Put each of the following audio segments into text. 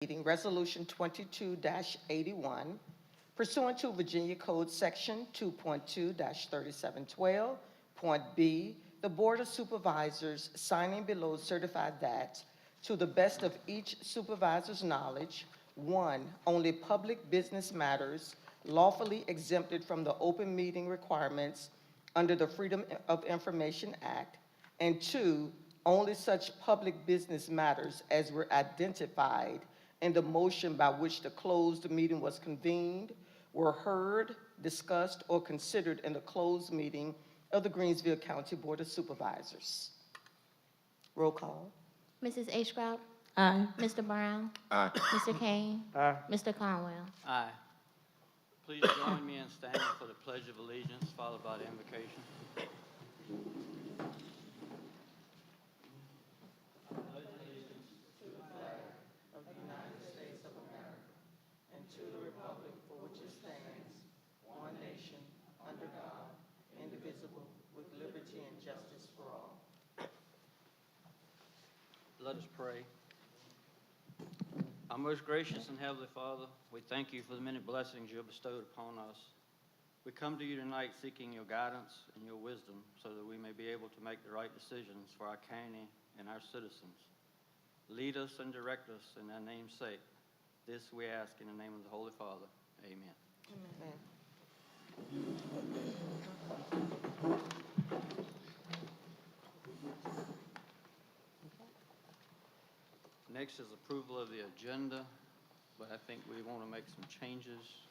Meeting Resolution 22-81 pursuant to Virginia Code Section 2.2-3712, Point B, the Board of Supervisors signing below certify that, to the best of each supervisor's knowledge, one, only public business matters lawfully exempted from the open meeting requirements under the Freedom of Information Act, and two, only such public business matters as were identified in the motion by which the closed meeting was convened were heard, discussed, or considered in the closed meeting of the Greensville County Board of Supervisors. Roll call. Mrs. A. Strout? Aye. Mr. Brown? Aye. Mr. Kane? Aye. Mr. Conwell? Aye. Please join me in standing for the Pledge of Allegiance, followed by the invocation. Of the United States of America and to the republic for which it stands, one nation, under God, indivisible, with liberty and justice for all. Let us pray. Our most gracious and heavenly Father, we thank you for the many blessings you have bestowed upon us. We come to you tonight seeking your guidance and your wisdom so that we may be able to make the right decisions for our county and our citizens. Lead us and direct us in thy name's sake. This we ask in the name of the Holy Father. Amen. Amen. Next is approval of the agenda, but I think we want to make some changes.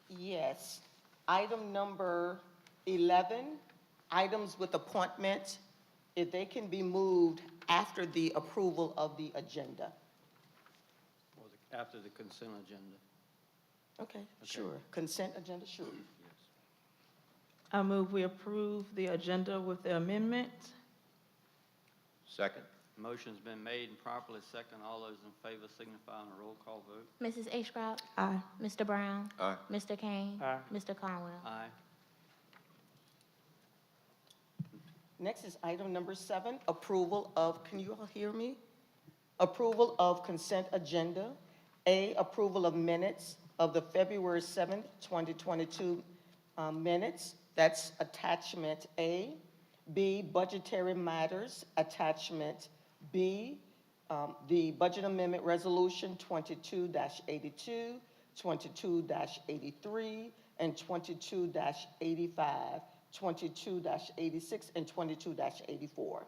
Yes. Item number 11, items with appointment, if they can be moved after the approval of the agenda. Or after the consent agenda. Okay, sure. Consent agenda, sure. Yes. I move we approve the agenda with the amendment. Second. Motion's been made and properly second. All those in favor signify on a roll call vote. Mrs. A. Strout? Aye. Mr. Brown? Aye. Mr. Kane? Aye. Mr. Conwell? Aye. Next is item number 7, approval of, can you all hear me? Approval of consent agenda. A, approval of minutes of the February 7th, 2022 minutes. That's attachment A. B, budgetary matters, attachment B. The budget amendment resolution 22-82, 22-83, and 22-85. 22-86 and 22-84.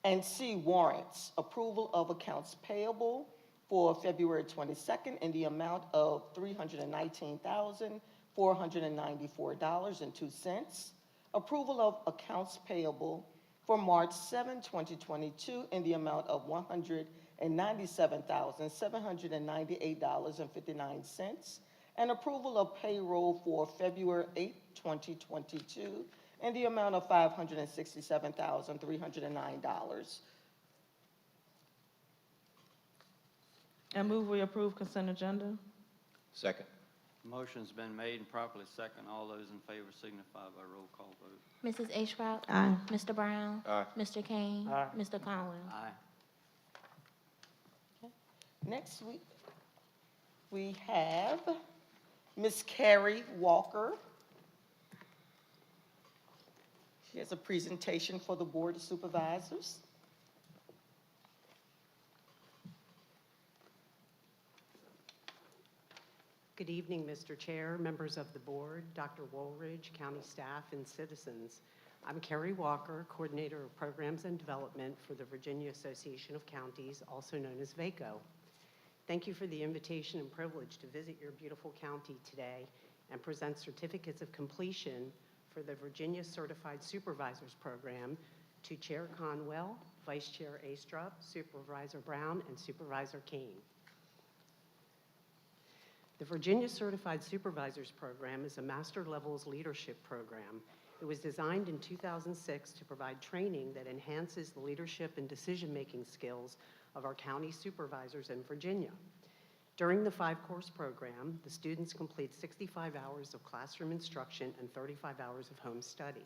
And C, warrants, approval of accounts payable for February 22nd in the amount of $319,494.02. Approval of accounts payable for March 7, 2022 in the amount of $197,798.59. And approval of payroll for February 8, 2022 in the amount of $567,309. I move we approve consent agenda. Second. Motion's been made and properly second. All those in favor signify by roll call vote. Mrs. A. Strout? Aye. Mr. Brown? Aye. Mr. Kane? Aye. Mr. Conwell? Aye. Next we have Ms. Carrie Walker. She has a presentation for the Board of Supervisors. Good evening, Mr. Chair, members of the board, Dr. Woolridge, county staff, and citizens. I'm Carrie Walker, Coordinator of Programs and Development for the Virginia Association of Counties, also known as VACO. Thank you for the invitation and privilege to visit your beautiful county today and present certificates of completion for the Virginia Certified Supervisors Program to Chair Conwell, Vice Chair Astrup, Supervisor Brown, and Supervisor Kane. The Virginia Certified Supervisors Program is a master levels leadership program. It was designed in 2006 to provide training that enhances the leadership and decision-making skills of our county supervisors in Virginia. During the 5-course program, the students complete 65 hours of classroom instruction and 35 hours of home study.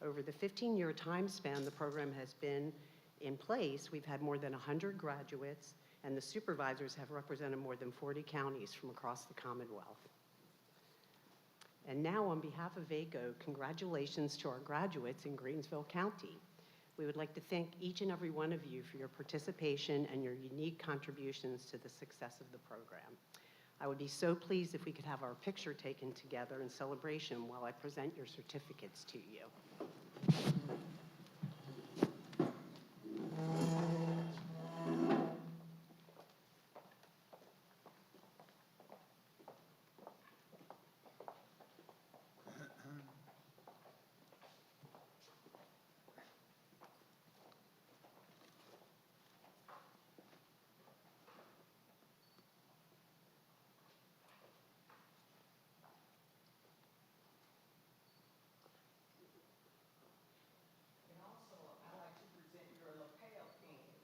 Over the 15-year time span the program has been in place, we've had more than 100 graduates and the supervisors have represented more than 40 counties from across the Commonwealth. And now, on behalf of VACO, congratulations to our graduates in Greensville County. We would like to thank each and every one of you for your participation and your unique contributions to the success of the program. I would be so pleased if we could have our picture taken together in celebration while I present your certificates to you. And also, I like to present your lapel pins.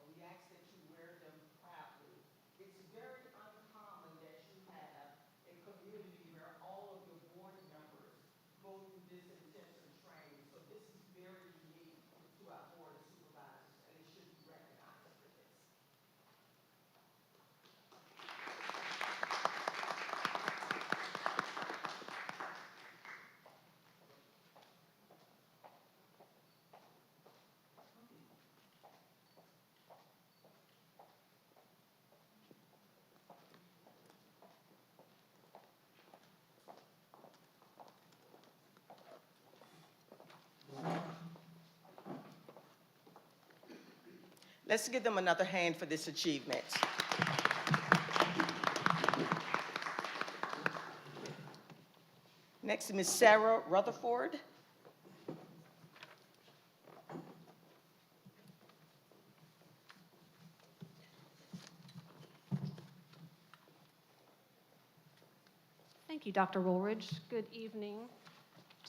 We ask that you wear them proudly. It's very uncommon that you have a community where all of your board members go through this intensive training. So this is very unique to our board of supervisors, and it should be recognized for this. Let's give them another hand for this achievement. Next, Ms. Sarah Rutherford. Thank you, Dr. Woolridge. Good evening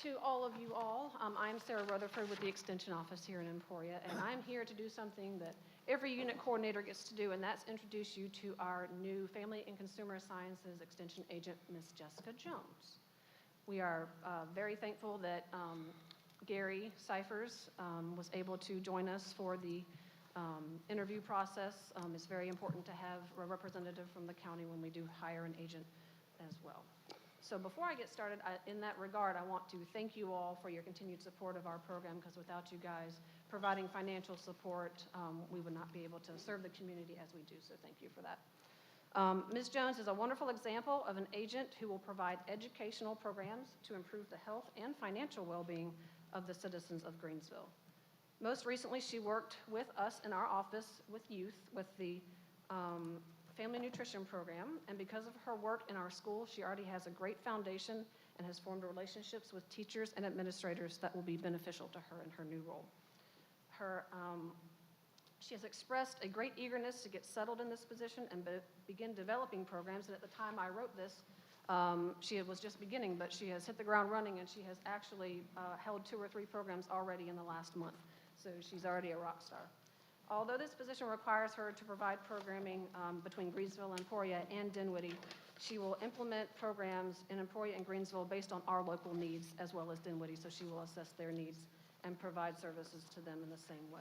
to all of you all. I'm Sarah Rutherford with the Extension Office here in Emporia, and I'm here to do something that every unit coordinator gets to do, and that's introduce you to our new Family and Consumer Sciences Extension Agent, Ms. Jessica Jones. We are very thankful that Gary Cyphers was able to join us for the interview process. It's very important to have a representative from the county when we do hire an agent as well. So before I get started, in that regard, I want to thank you all for your continued support of our program, because without you guys providing financial support, we would not be able to serve the community as we do, so thank you for that. Ms. Jones is a wonderful example of an agent who will provide educational programs to improve the health and financial well-being of the citizens of Greensville. Most recently, she worked with us in our office with youth with the Family Nutrition Program, and because of her work in our school, she already has a great foundation and has formed relationships with teachers and administrators that will be beneficial to her in her new role. She has expressed a great eagerness to get settled in this position and begin developing programs, and at the time I wrote this, she was just beginning, but she has hit the ground running, and she has actually held 2 or 3 programs already in the last month, so she's already a rock star. Although this position requires her to provide programming between Greensville, Emporia, and Dinwiddie, she will implement programs in Emporia and Greensville based on our local needs as well as Dinwiddie, so she will assess their needs and provide services to them in the same way.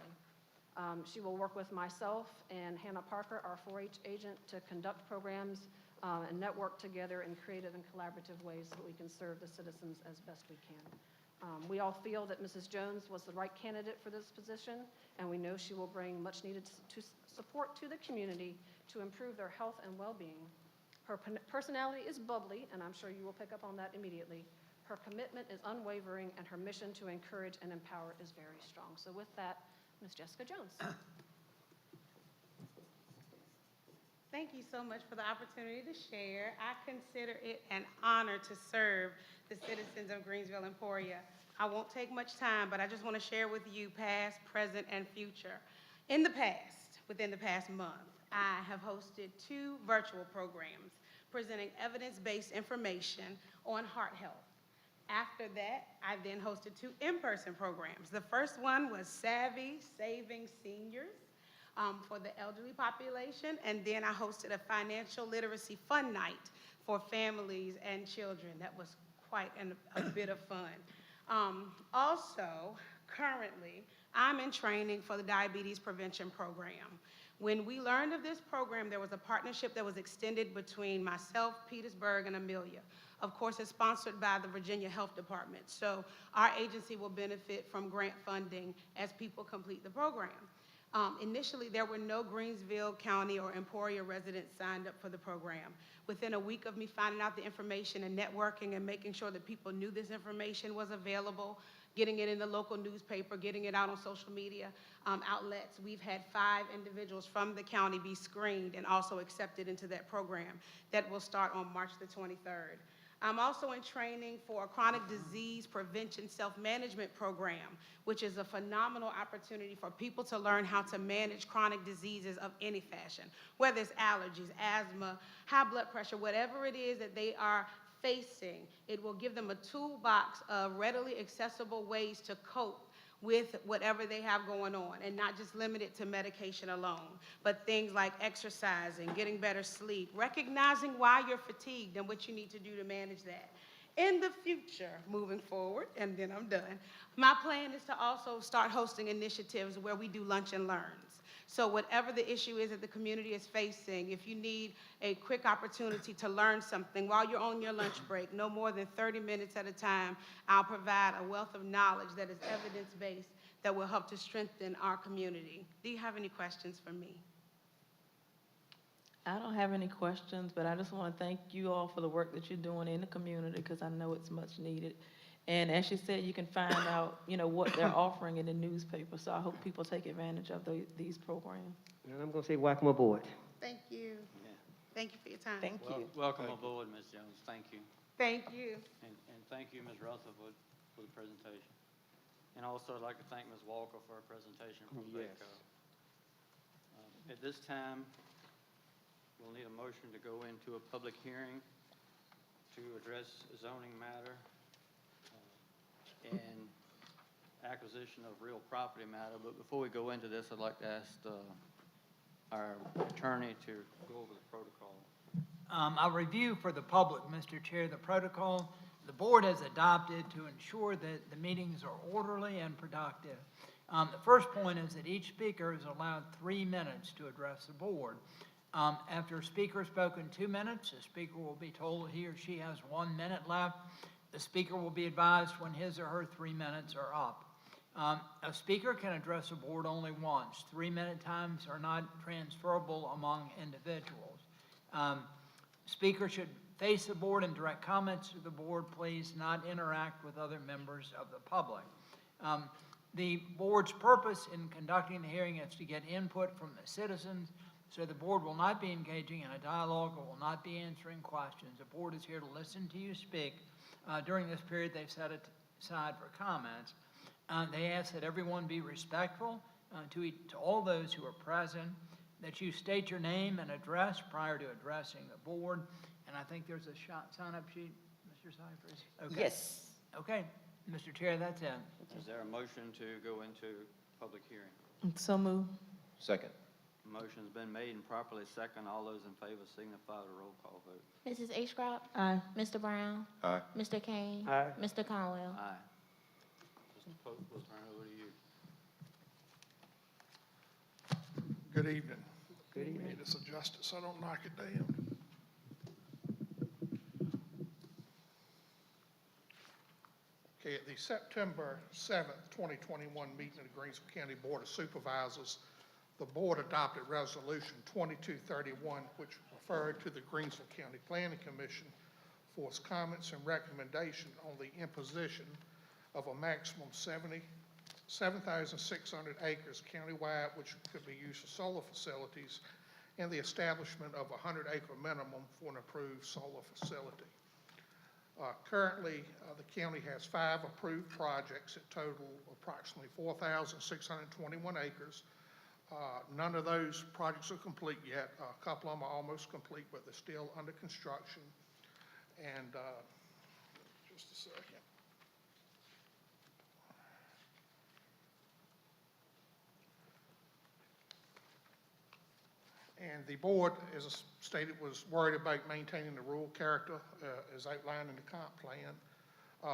She will work with myself and Hannah Parker, our 4-H agent, to conduct programs and network together in creative and collaborative ways so that we can serve the citizens as best we can. We all feel that Mrs. Jones was the right candidate for this position, and we know she will bring much needed support to the community to improve their health and well-being. Her personality is bubbly, and I'm sure you will pick up on that immediately. Her commitment is unwavering, and her mission to encourage and empower is very strong. So with that, Ms. Jessica Jones. Thank you so much for the opportunity to share. I consider it an honor to serve the citizens of Greensville, Emporia. I won't take much time, but I just want to share with you past, present, and future. In the past, within the past month, I have hosted 2 virtual programs presenting evidence-based information on heart health. After that, I then hosted 2 in-person programs. The first one was Savvy Saving Seniors for the elderly population, and then I hosted a financial literacy fun night for families and children. That was quite a bit of fun. Also, currently, I'm in training for the diabetes prevention program. When we learned of this program, there was a partnership that was extended between myself, Petersburg, and Amelia. Of course, it's sponsored by the Virginia Health Department, so our agency will benefit from grant funding as people complete the program. Initially, there were no Greensville County or Emporia residents signed up for the program. Within a week of me finding out the information and networking and making sure that people knew this information was available, getting it in the local newspaper, getting it out on social media outlets, we've had 5 individuals from the county be screened and also accepted into that program that will start on March the 23rd. I'm also in training for a chronic disease prevention self-management program, which is a phenomenal opportunity for people to learn how to manage chronic diseases of any fashion, whether it's allergies, asthma, high blood pressure, whatever it is that they are facing. It will give them a toolbox of readily accessible ways to cope with whatever they have going on, and not just limited to medication alone, but things like exercising, getting better sleep, recognizing why you're fatigued and what you need to do to manage that. In the future, moving forward, and then I'm done, my plan is to also start hosting initiatives where we do lunch and learns. So whatever the issue is that the community is facing, if you need a quick opportunity to learn something while you're on your lunch break, no more than 30 minutes at a time, I'll provide a wealth of knowledge that is evidence-based that will help to strengthen our community. Do you have any questions for me? I don't have any questions, but I just want to thank you all for the work that you're doing in the community, because I know it's much needed. And as you said, you can find out, what they're offering in the newspaper. So I hope people take advantage of these programs. And I'm going to say welcome aboard. Thank you. Yeah. Thank you for your time. Thank you. Welcome aboard, Ms. Jones. Thank you. Thank you. And thank you, Ms. Rutherford, for the presentation. And also, I'd like to thank Ms. Walker for her presentation from Yes. VACO. At this time, we'll need a motion to go into a public hearing to address a zoning matter and acquisition of real property matter. But before we go into this, I'd like to ask our attorney to go over the protocol. I'll review for the public, Mr. Chair, the protocol the board has adopted to ensure that the meetings are orderly and productive. The first point is that each speaker is allowed 3 minutes to address the board. After a speaker has spoken 2 minutes, the speaker will be told he or she has 1 minute left. The speaker will be advised when his or her 3 minutes are up. A speaker can address the board only once. 3-minute times are not transferable among individuals. Speaker should face the board and direct comments to the board. Please not interact with other members of the public. The board's purpose in conducting the hearing is to get input from the citizens, so the board will not be engaging in a dialogue or will not be answering questions. The board is here to listen to you speak. During this period, they've set it aside for comments. They ask that everyone be respectful to all those who are present, that you state your name and address prior to addressing the board. And I think there's a sign-up sheet, Mr. Cyphers? Okay. Yes. Okay, Mr. Chair, that's it. Is there a motion to go into public hearing? So move. Second. Motion's been made and properly second. All those in favor signify with a roll call vote. Mrs. A. Scrap? Aye. Mr. Brown? Aye. Mr. Kane? Aye. Mr. Conwell? Aye. Mr. Pope, we'll turn it over to you. Good evening. Good evening. Need this adjusted so I don't knock it down. Okay, at the September 7th, 2021 meeting of the Greensville County Board of Supervisors, the board adopted Resolution 2231, which referred to the Greensville County Planning Commission for its comments and recommendation on the imposition of a maximum 7,600 acres countywide, which could be used for solar facilities, and the establishment of a 100-acre minimum for an approved solar facility. Currently, the county has 5 approved projects that total approximately 4,621 acres. None of those projects are complete yet. A couple of them are almost complete, but they're still under construction. And just a second. And the board, as stated, was worried about maintaining the rural character as outlined in the comp plan.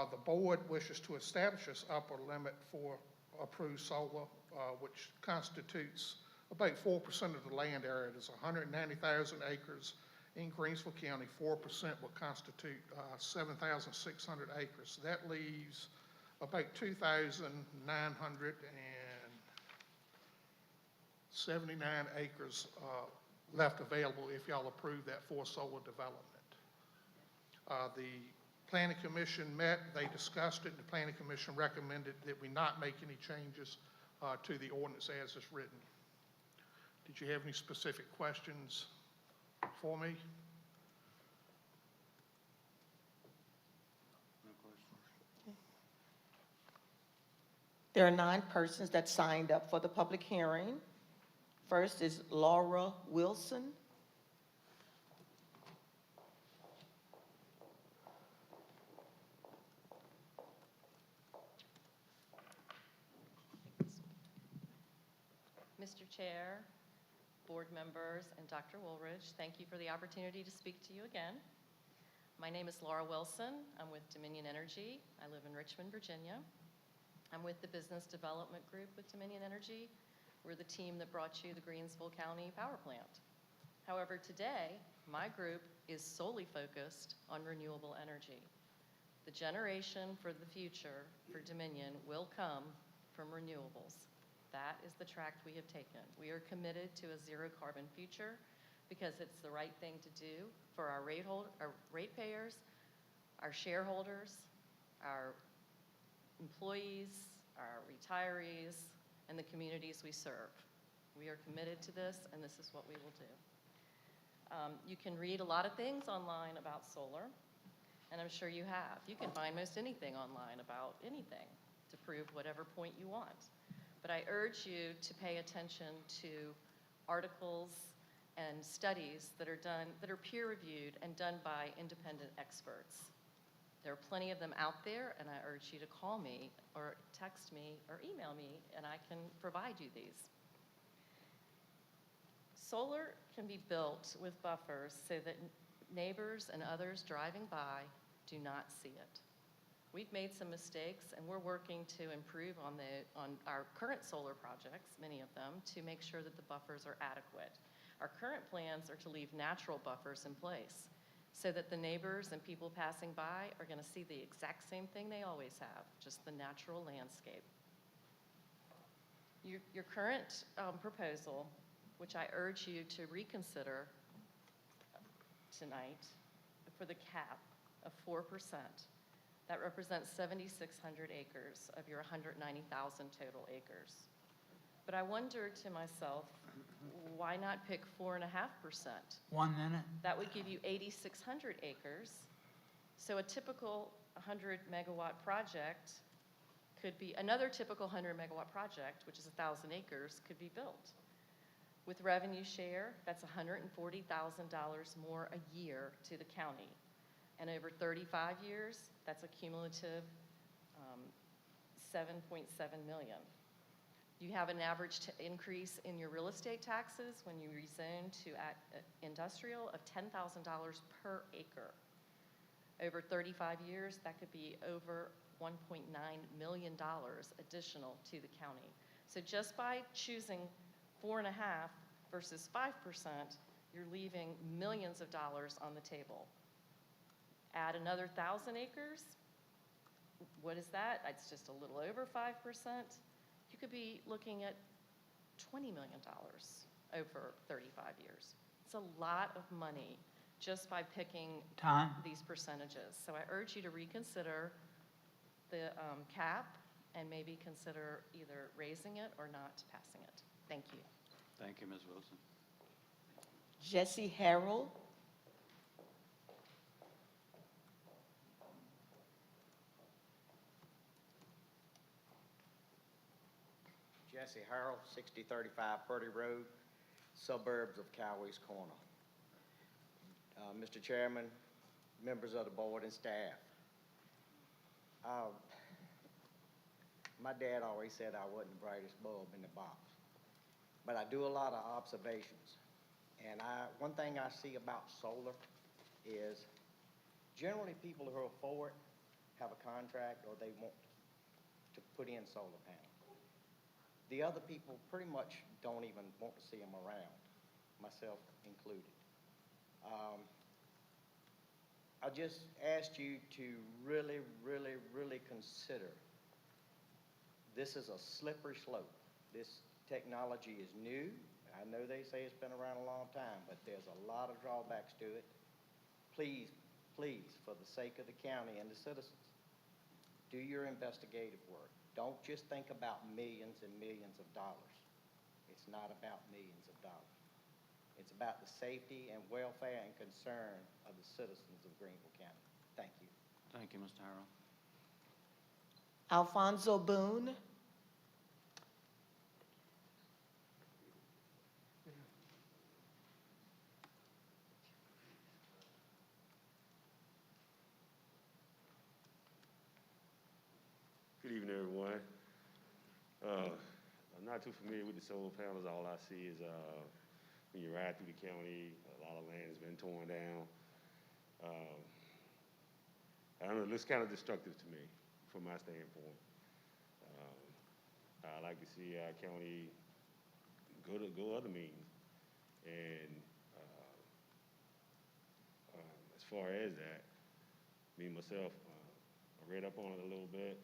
The board wishes to establish this upper limit for approved solar, which constitutes About 4% of the land area, there's 190,000 acres in Greensville County. 4% will constitute 7,600 acres. That leaves about 2,979 acres left available if y'all approve that for solar development. The Planning Commission met, they discussed it, and the Planning Commission recommended that we not make any changes to the ordinance as is written. Did you have any specific questions for me? No questions. There are 9 persons that signed up for the public hearing. First is Laura Wilson. Mr. Chair, board members, and Dr. Woolridge, thank you for the opportunity to speak to you again. My name is Laura Wilson. I'm with Dominion Energy. I live in Richmond, Virginia. I'm with the Business Development Group with Dominion Energy. We're the team that brought you the Greensville County Power Plant. However, today, my group is solely focused on renewable energy. The generation for the future for Dominion will come from renewables. That is the tract we have taken. We are committed to a zero carbon future because it's the right thing to do for our ratepayers, our shareholders, our employees, our retirees, and the communities we serve. We are committed to this, and this is what we will do. You can read a lot of things online about solar, and I'm sure you have. You can find most anything online about anything to prove whatever point you want. But I urge you to pay attention to articles and studies that are peer-reviewed and done by independent experts. There are plenty of them out there, and I urge you to call me or text me or email me, and I can provide you these. Solar can be built with buffers so that neighbors and others driving by do not see it. We've made some mistakes, and we're working to improve on our current solar projects, many of them, to make sure that the buffers are adequate. Our current plans are to leave natural buffers in place so that the neighbors and people passing by are going to see the exact same thing they always have, just the natural landscape. Your current proposal, which I urge you to reconsider tonight, for the cap of 4%, that represents 7,600 acres of your 190,000 total acres. But I wonder to myself, why not pick 4.5%? 1 minute. That would give you 8,600 acres. So a typical 100 megawatt project could be, another typical 100 megawatt project, which is 1,000 acres, could be built. With revenue share, that's $140,000 more a year to the county. And over 35 years, that's a cumulative 7.7 million. You have an average increase in your real estate taxes when you rezone to industrial of $10,000 per acre. Over 35 years, that could be over $1.9 million additional to the county. So just by choosing 4.5% versus 5%, you're leaving millions of dollars on the table. Add another 1,000 acres, what is that? It's just a little over 5%. You could be looking at $20 million over 35 years. It's a lot of money just by picking Time. these percentages. So I urge you to reconsider the cap and maybe consider either raising it or not passing it. Thank you. Thank you, Ms. Wilson. Jesse Harrell. Jesse Harrell, 6035 Purdy Road, suburbs of Cowie's Corner. Mr. Chairman, members of the board and staff, my dad always said I wasn't the brightest bulb in the box, but I do a lot of observations. And one thing I see about solar is generally people who are for it have a contract or they want to put in solar panels. The other people pretty much don't even want to see them around, myself included. I just asked you to really, really, really consider this is a slippery slope. This technology is new. I know they say it's been around a long time, but there's a lot of drawbacks to it. Please, please, for the sake of the county and the citizens, do your investigative work. Don't just think about millions and millions of dollars. It's not about millions of dollars. It's about the safety and welfare and concern of the citizens of Greensville County. Thank you. Thank you, Mr. Harrell. Alfonso Boone. Good evening, everyone. I'm not too familiar with the solar panels. All I see is when you ride through the county, a lot of land has been torn down. I don't know, it looks kind of destructive to me from my standpoint. I like to see our county go other means. And as far as that, me myself, I read up on it a little bit.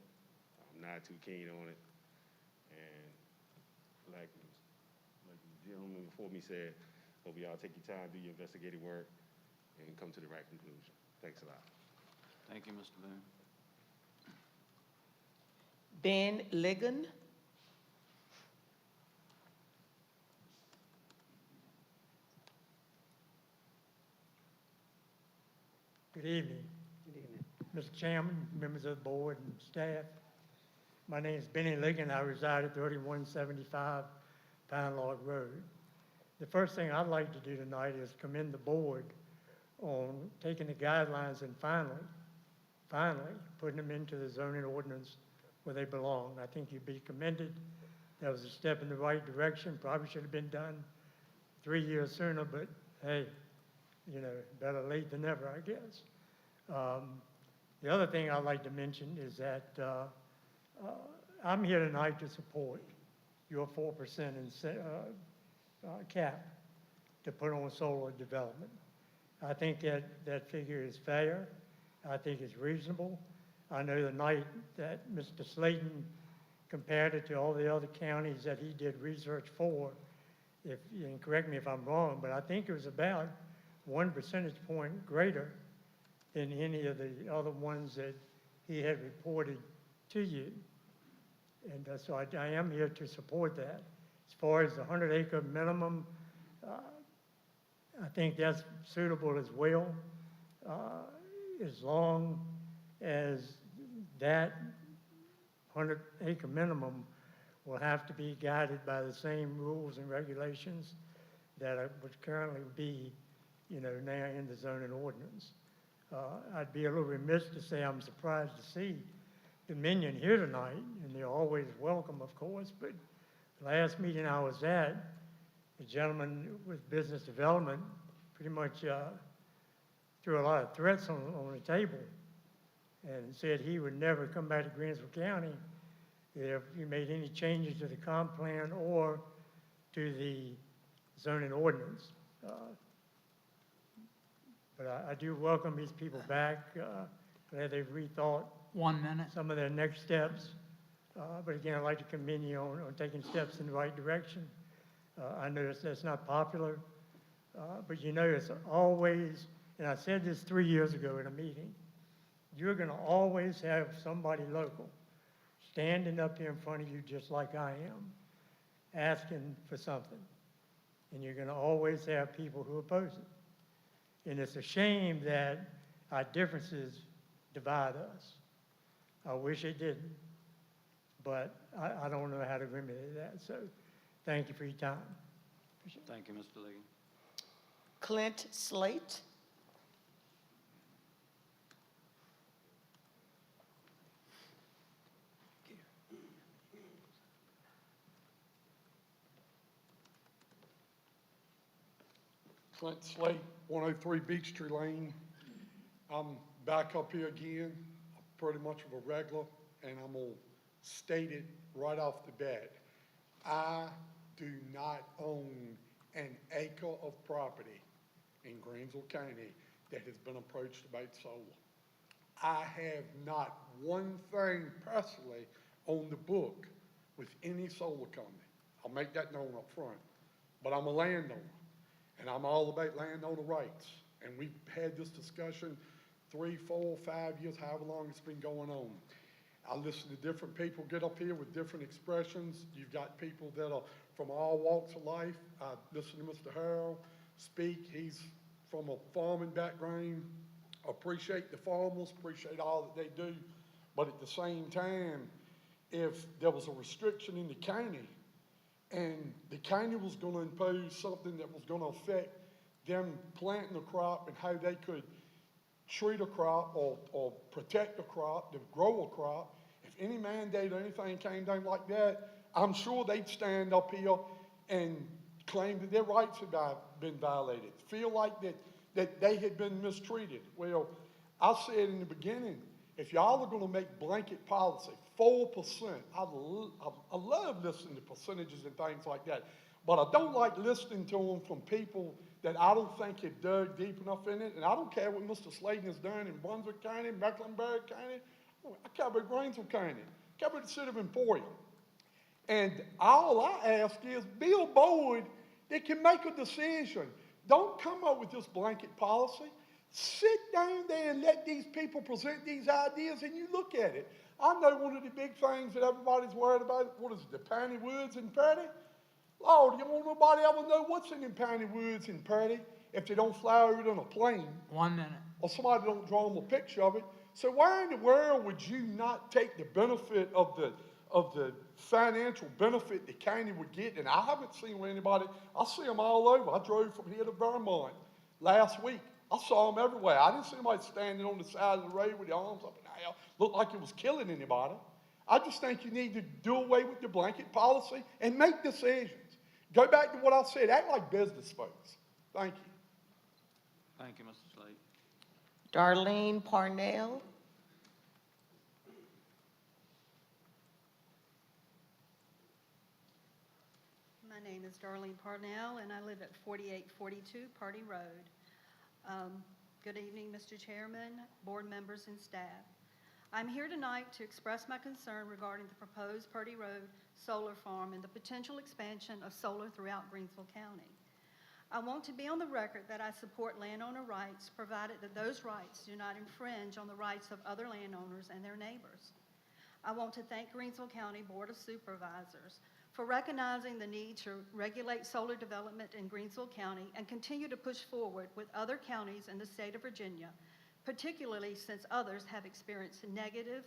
I'm not too keen on it. And like the gentleman before me said, hope y'all take your time, do your investigative work, and come to the right conclusion. Thanks a lot. Thank you, Mr. Boone. Ben Ligon. Good evening. Good evening. Mr. Chairman, members of the board and staff. My name is Benny Ligon. I reside at 3175 Pine Log Road. The first thing I'd like to do tonight is commend the board on taking the guidelines and finally putting them into the zoning ordinance where they belong. I think you'd be commended. That was a step in the right direction. Probably should have been done 3 years sooner, but hey, you know, better late than never, I guess. The other thing I'd like to mention is that I'm here tonight to support your 4% cap to put on solar development. I think that figure is fair. I think it's reasonable. I know the night that Mr. Slayton compared it to all the other counties that he did research for, and correct me if I'm wrong, but I think it was about 1 percentage point greater than any of the other ones that he had reported to you. And so I am here to support that. As far as the 100-acre minimum, I think that's suitable as well, as long as that 100-acre minimum will have to be guided by the same rules and regulations that would currently be, you know, now in the zoning ordinance. I'd be a little remiss to say I'm surprised to see Dominion here tonight, and they're always welcome, of course, but the last meeting I was at, the gentleman with business development pretty much threw a lot of threats on the table and said he would never come back to Greensville County if you made any changes to the comp plan or to the zoning ordinance. But I do welcome these people back. Glad they've rethought 1 minute. some of their next steps. But again, I'd like to commend you on taking steps in the right direction. I know that's not popular, but you know it's always, and I said this 3 years ago in a meeting, you're going to always have somebody local standing up here in front of you just like I am, asking for something. And you're going to always have people who oppose it. And it's a shame that our differences divide us. I wish it didn't, but I don't know how to remedy that. So thank you for your time. Appreciate it. Thank you, Mr. Ligon. Clint Slate. Clint Slate, 103 Beechtree Lane. I'm back up here again, pretty much of a regular, and I'm going to state it right off the bat. I do not own an acre of property in Greensville County that has been approached about solar. I have not one thing personally on the book with any solar company. I'll make that known up front. But I'm a landowner, and I'm all about landowner rights. And we've had this discussion 3, 4, 5 years, however long it's been going on. I listen to different people get up here with different expressions. You've got people that are from all walks of life. I listen to Mr. Harrell speak. He's from a farming background. Appreciate the farmers, appreciate all that they do. But at the same time, if there was a restriction in the county and the county was going to impose something that was going to affect them planting a crop and how they could treat a crop or protect a crop, to grow a crop, if any mandate or anything came down like that, I'm sure they'd stand up here and claim that their rights had been violated, feel like that they had been mistreated. Well, I said in the beginning, if y'all are going to make blanket policy, 4%, I love listening to percentages and things like that, but I don't like listening to them from people that I don't think have dug deep enough in it, and I don't care what Mr. Slayton has done in Brunswick County, Mecklenburg County. I care about Greensville County. I care about the city of Emporia. And all I ask is be a board that can make a decision. Don't come up with this blanket policy. Sit down there and let these people present these ideas and you look at it. I know one of the big things that everybody's worried about, what is it, the Piney Woods in Purdy? Lord, you want nobody ever know what's in them Piney Woods in Purdy if they don't fly over it on a plane. 1 minute. Or somebody don't draw them a picture of it. So why in the world would you not take the benefit of the financial benefit the county would get? And I haven't seen where anybody, I see them all over. I drove from here to Vermont last week. I saw them everywhere. I didn't see anybody standing on the side of the road with their arms up in the air. Looked like it was killing anybody. I just think you need to do away with the blanket policy and make decisions. Go back to what I said. Act like business folks. Thank you. Thank you, Mr. Slade. Darlene Parnell. My name is Darlene Parnell, and I live at 4842 Party Road. Good evening, Mr. Chairman, board members, and staff. I'm here tonight to express my concern regarding the proposed Purdy Road solar farm and the potential expansion of solar throughout Greensville County. I want to be on the record that I support landowner rights, provided that those rights do not infringe on the rights of other landowners and their neighbors. I want to thank Greensville County Board of Supervisors for recognizing the need to regulate solar development in Greensville County and continue to push forward with other counties in the state of Virginia, particularly since others have experienced negative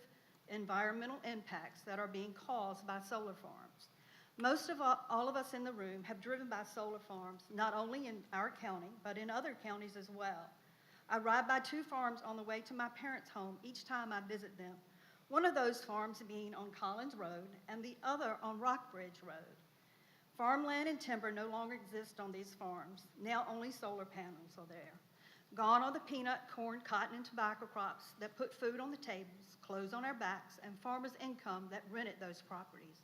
environmental impacts that are being caused by solar farms. Most of all of us in the room have driven by solar farms, not only in our county, but in other counties as well. I ride by 2 farms on the way to my parents' home each time I visit them. One of those farms being on Collins Road and the other on Rockbridge Road. Farmland and timber no longer exist on these farms. Now only solar panels are there. Gone are the peanut, corn, cotton, and tobacco crops that put food on the tables, clothes on our backs, and farmers' income that rented those properties.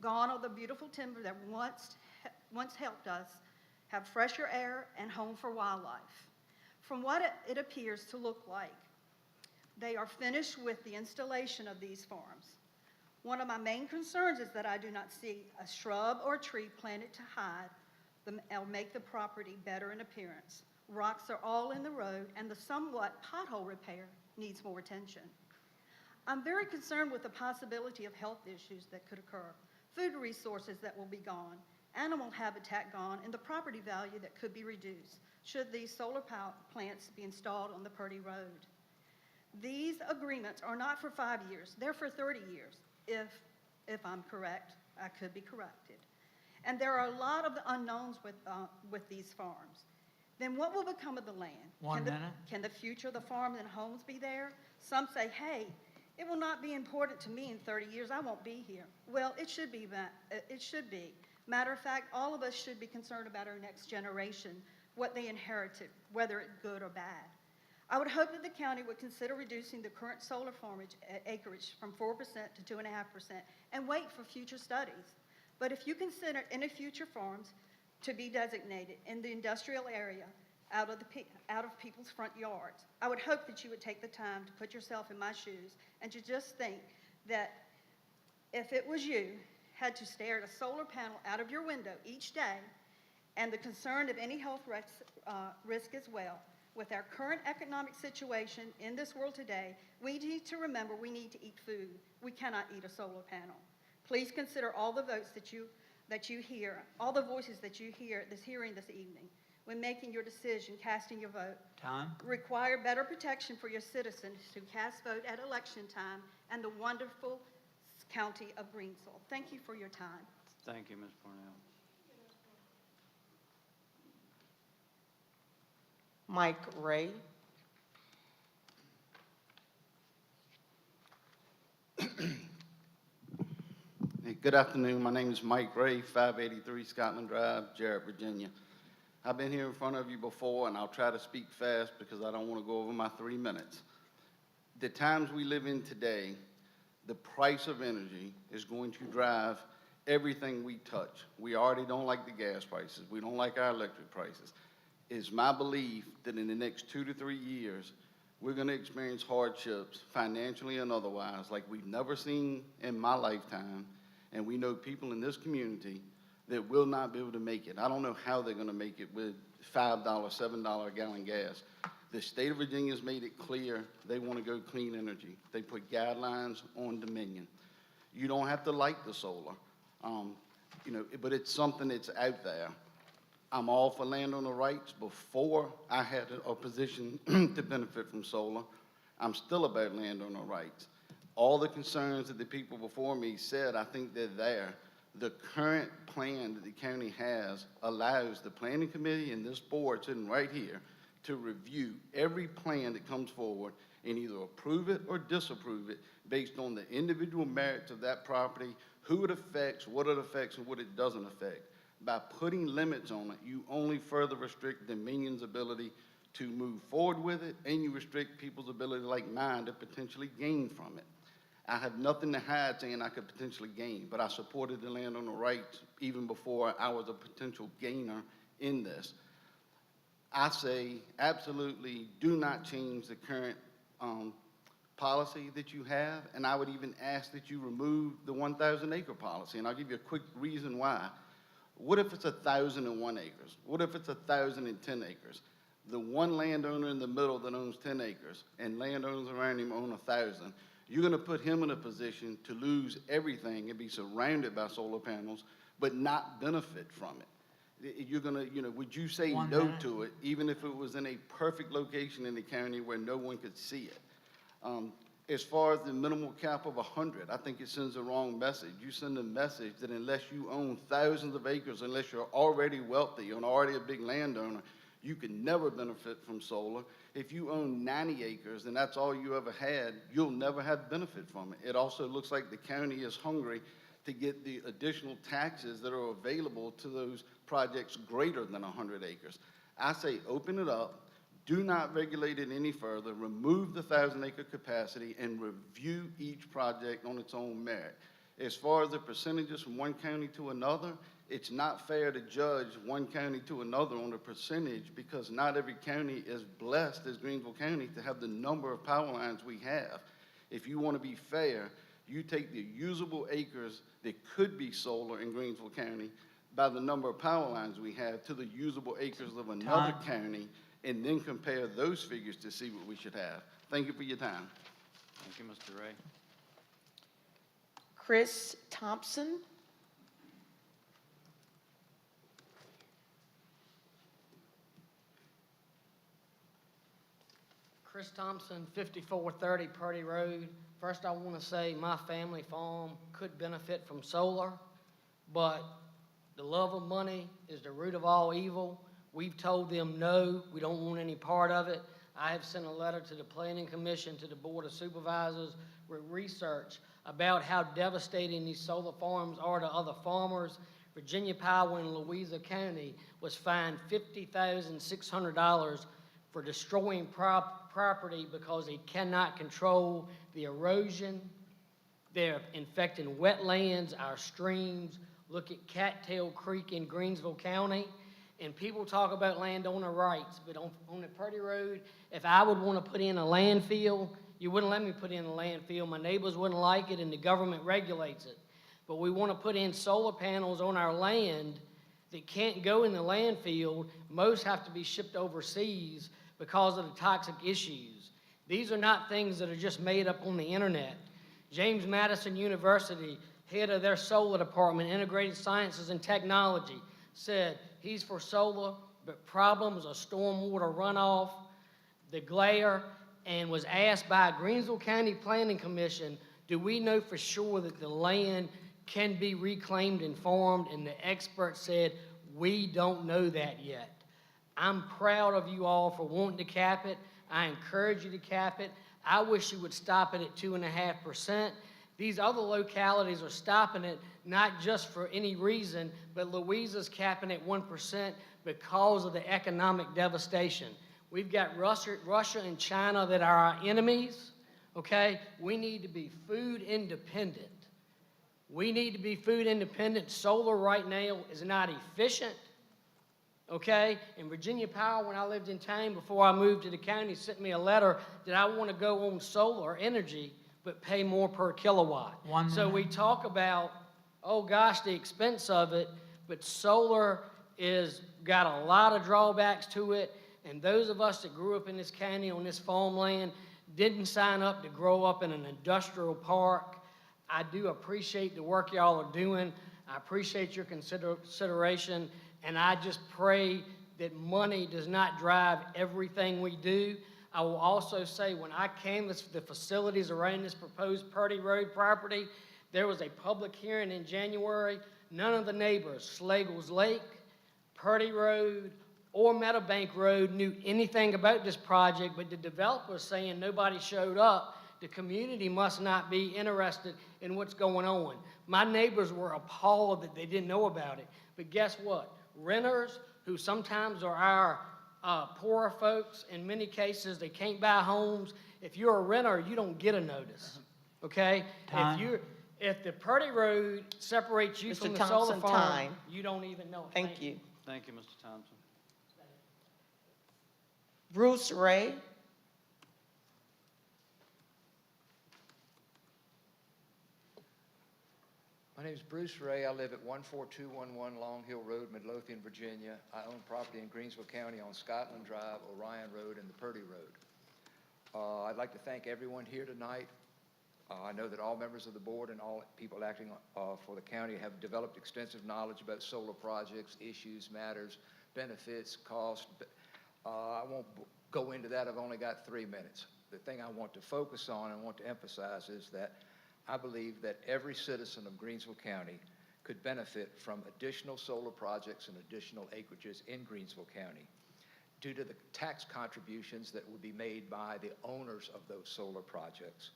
Gone are the beautiful timber that once helped us have fresher air and home for wildlife. From what it appears to look like, they are finished with the installation of these farms. One of my main concerns is that I do not see a shrub or a tree planted to hide or make the property better in appearance. Rocks are all in the road, and the somewhat pothole repair needs more attention. I'm very concerned with the possibility of health issues that could occur, food resources that will be gone, animal habitat gone, and the property value that could be reduced should these solar power plants be installed on the Purdy Road. These agreements are not for 5 years, they're for 30 years, if I'm correct. I could be corrected. And there are a lot of unknowns with these farms. Then what will become of the land? 1 minute. Can the future of the farms and homes be there? Some say, hey, it will not be important to me in 30 years, I won't be here. Well, it should be. Matter of fact, all of us should be concerned about our next generation, what they inherited, whether it's good or bad. I would hope that the county would consider reducing the current solar farm acreage from 4% to 2.5% and wait for future studies. But if you consider any future farms to be designated in the industrial area out of people's front yards, I would hope that you would take the time to put yourself in my shoes and to just think that if it was you, had to stare at a solar panel out of your window each day, and the concern of any health risk as well. With our current economic situation in this world today, we need to remember we need to eat food. We cannot eat a solar panel. Please consider all the votes that you hear, all the voices that you hear at this hearing this evening when making your decision, casting your vote. Time. Require better protection for your citizens who cast vote at election time and the wonderful county of Greensville. Thank you for your time. Thank you, Ms. Parnell. Mike Ray. Hey, good afternoon. My name is Mike Ray, 583 Scotland Drive, Jarrett, Virginia. I've been here in front of you before, and I'll try to speak fast because I don't want to go over my 3 minutes. The times we live in today, the price of energy is going to drive everything we touch. We already don't like the gas prices. We don't like our electric prices. It's my belief that in the next 2 to 3 years, we're going to experience hardships financially and otherwise like we've never seen in my lifetime. And we know people in this community that will not be able to make it. I don't know how they're going to make it with $5, $7 a gallon gas. The state of Virginia has made it clear they want to go clean energy. They put guidelines on Dominion. You don't have to like the solar, but it's something that's out there. I'm all for landowner rights. Before I had a position to benefit from solar, I'm still about landowner rights. All the concerns that the people before me said, I think they're there. The current plan that the county has allows the planning committee and this board sitting right here to review every plan that comes forward and either approve it or disapprove it based on the individual merits of that property, who it affects, and what it doesn't affect. By putting limits on it, you only further restrict Dominion's ability to move forward with it, and you restrict people's ability, like mine, to potentially gain from it. I have nothing to hide saying I could potentially gain, but I supported the landowner rights even before I was a potential gainer in this. I say absolutely do not change the current policy that you have, and I would even ask that you remove the 1,000 acre policy, and I'll give you a quick reason why. What if it's 1,001 acres? What if it's 1,010 acres? The one landowner in the middle that owns 10 acres and landowners around him own 1,000. You're going to put him in a position to lose everything and be surrounded by solar panels, but not benefit from it. You're going to, would you say no to it, even if it was in a perfect location in the county where no one could see it? As far as the minimal cap of 100, I think it sends the wrong message. You send a message that unless you own thousands of acres, unless you're already wealthy and already a big landowner, you can never benefit from solar. If you own 90 acres and that's all you ever had, you'll never have benefit from it. It also looks like the county is hungry to get the additional taxes that are available to those projects greater than 100 acres. I say open it up. Do not regulate it any further. Remove the 1,000 acre capacity and review each project on its own merit. As far as the percentages from one county to another, it's not fair to judge one county to another on a percentage because not every county is blessed as Greensville County to have the number of power lines we have. If you want to be fair, you take the usable acres that could be solar in Greensville County by the number of power lines we have to the usable acres of another county, and then compare those figures to see what we should have. Thank you for your time. Thank you, Mr. Ray. Chris Thompson. Chris Thompson, 5430 Purdy Road. First, I want to say my family farm could benefit from solar, but the love of money is the root of all evil. We've told them no, we don't want any part of it. I have sent a letter to the Planning Commission, to the Board of Supervisors with research about how devastating these solar farms are to other farmers. Virginia Power in Louisa County was fined $50,600 for destroying property because they cannot control the erosion. They're infecting wetlands, our streams, Look at Cattail Creek in Greensville County. And people talk about landowner rights, but on the Purdy Road, if I would want to put in a landfill, you wouldn't let me put in a landfill. My neighbors wouldn't like it, and the government regulates it. But we want to put in solar panels on our land that can't go in the landfill. Most have to be shipped overseas because of the toxic issues. These are not things that are just made up on the internet. James Madison University, head of their solar department, Integrated Sciences and Technology, said he's for solar, but problems of stormwater runoff, the glare, and was asked by a Greensville County Planning Commission, do we know for sure that the land can be reclaimed and farmed? And the expert said, we don't know that yet. I'm proud of you all for wanting to cap it. I encourage you to cap it. I wish you would stop it at 2.5%. These other localities are stopping it, not just for any reason, but Louisiana's capping it 1% because of the economic devastation. We've got Russia and China that are our enemies, okay? We need to be food independent. We need to be food independent. Solar right now is not efficient, okay? And Virginia Power, when I lived in town before I moved to the county, sent me a letter that I want to go on solar energy but pay more per kilowatt. So we talk about, oh gosh, the expense of it, but solar is got a lot of drawbacks to it, and those of us that grew up in this county on this farmland didn't sign up to grow up in an industrial park. I do appreciate the work y'all are doing. I appreciate your consideration, and I just pray that money does not drive everything we do. I will also say, when I canvassed the facilities around this proposed Purdy Road property, there was a public hearing in January. None of the neighbors, Slagles Lake, Purdy Road, or Meadowbank Road knew anything about this project, but the developer is saying nobody showed up. The community must not be interested in what's going on. My neighbors were appalled that they didn't know about it. But guess what? Renters, who sometimes are our poorer folks, in many cases, they can't buy homes. If you're a renter, you don't get a notice, okay? Time. If the Purdy Road separates you Mr. from the solar Thompson, farm, time. you don't even know it. Thank you. Thank you, Mr. Thompson. Bruce Ray. My name is Bruce Ray. I live at 14211 Long Hill Road, Midlothian, Virginia. I own property in Greensville County on Scotland Drive, Orion Road, and the Purdy Road. I'd like to thank everyone here tonight. I know that all members of the board and all people acting for the county have developed extensive knowledge about solar projects, issues, matters, benefits, costs. I won't go into that. I've only got 3 minutes. The thing I want to focus on and want to emphasize is that I believe that every citizen of Greensville County could benefit from additional solar projects and additional acreages in Greensville County due to the tax contributions that would be made by the owners of those solar projects.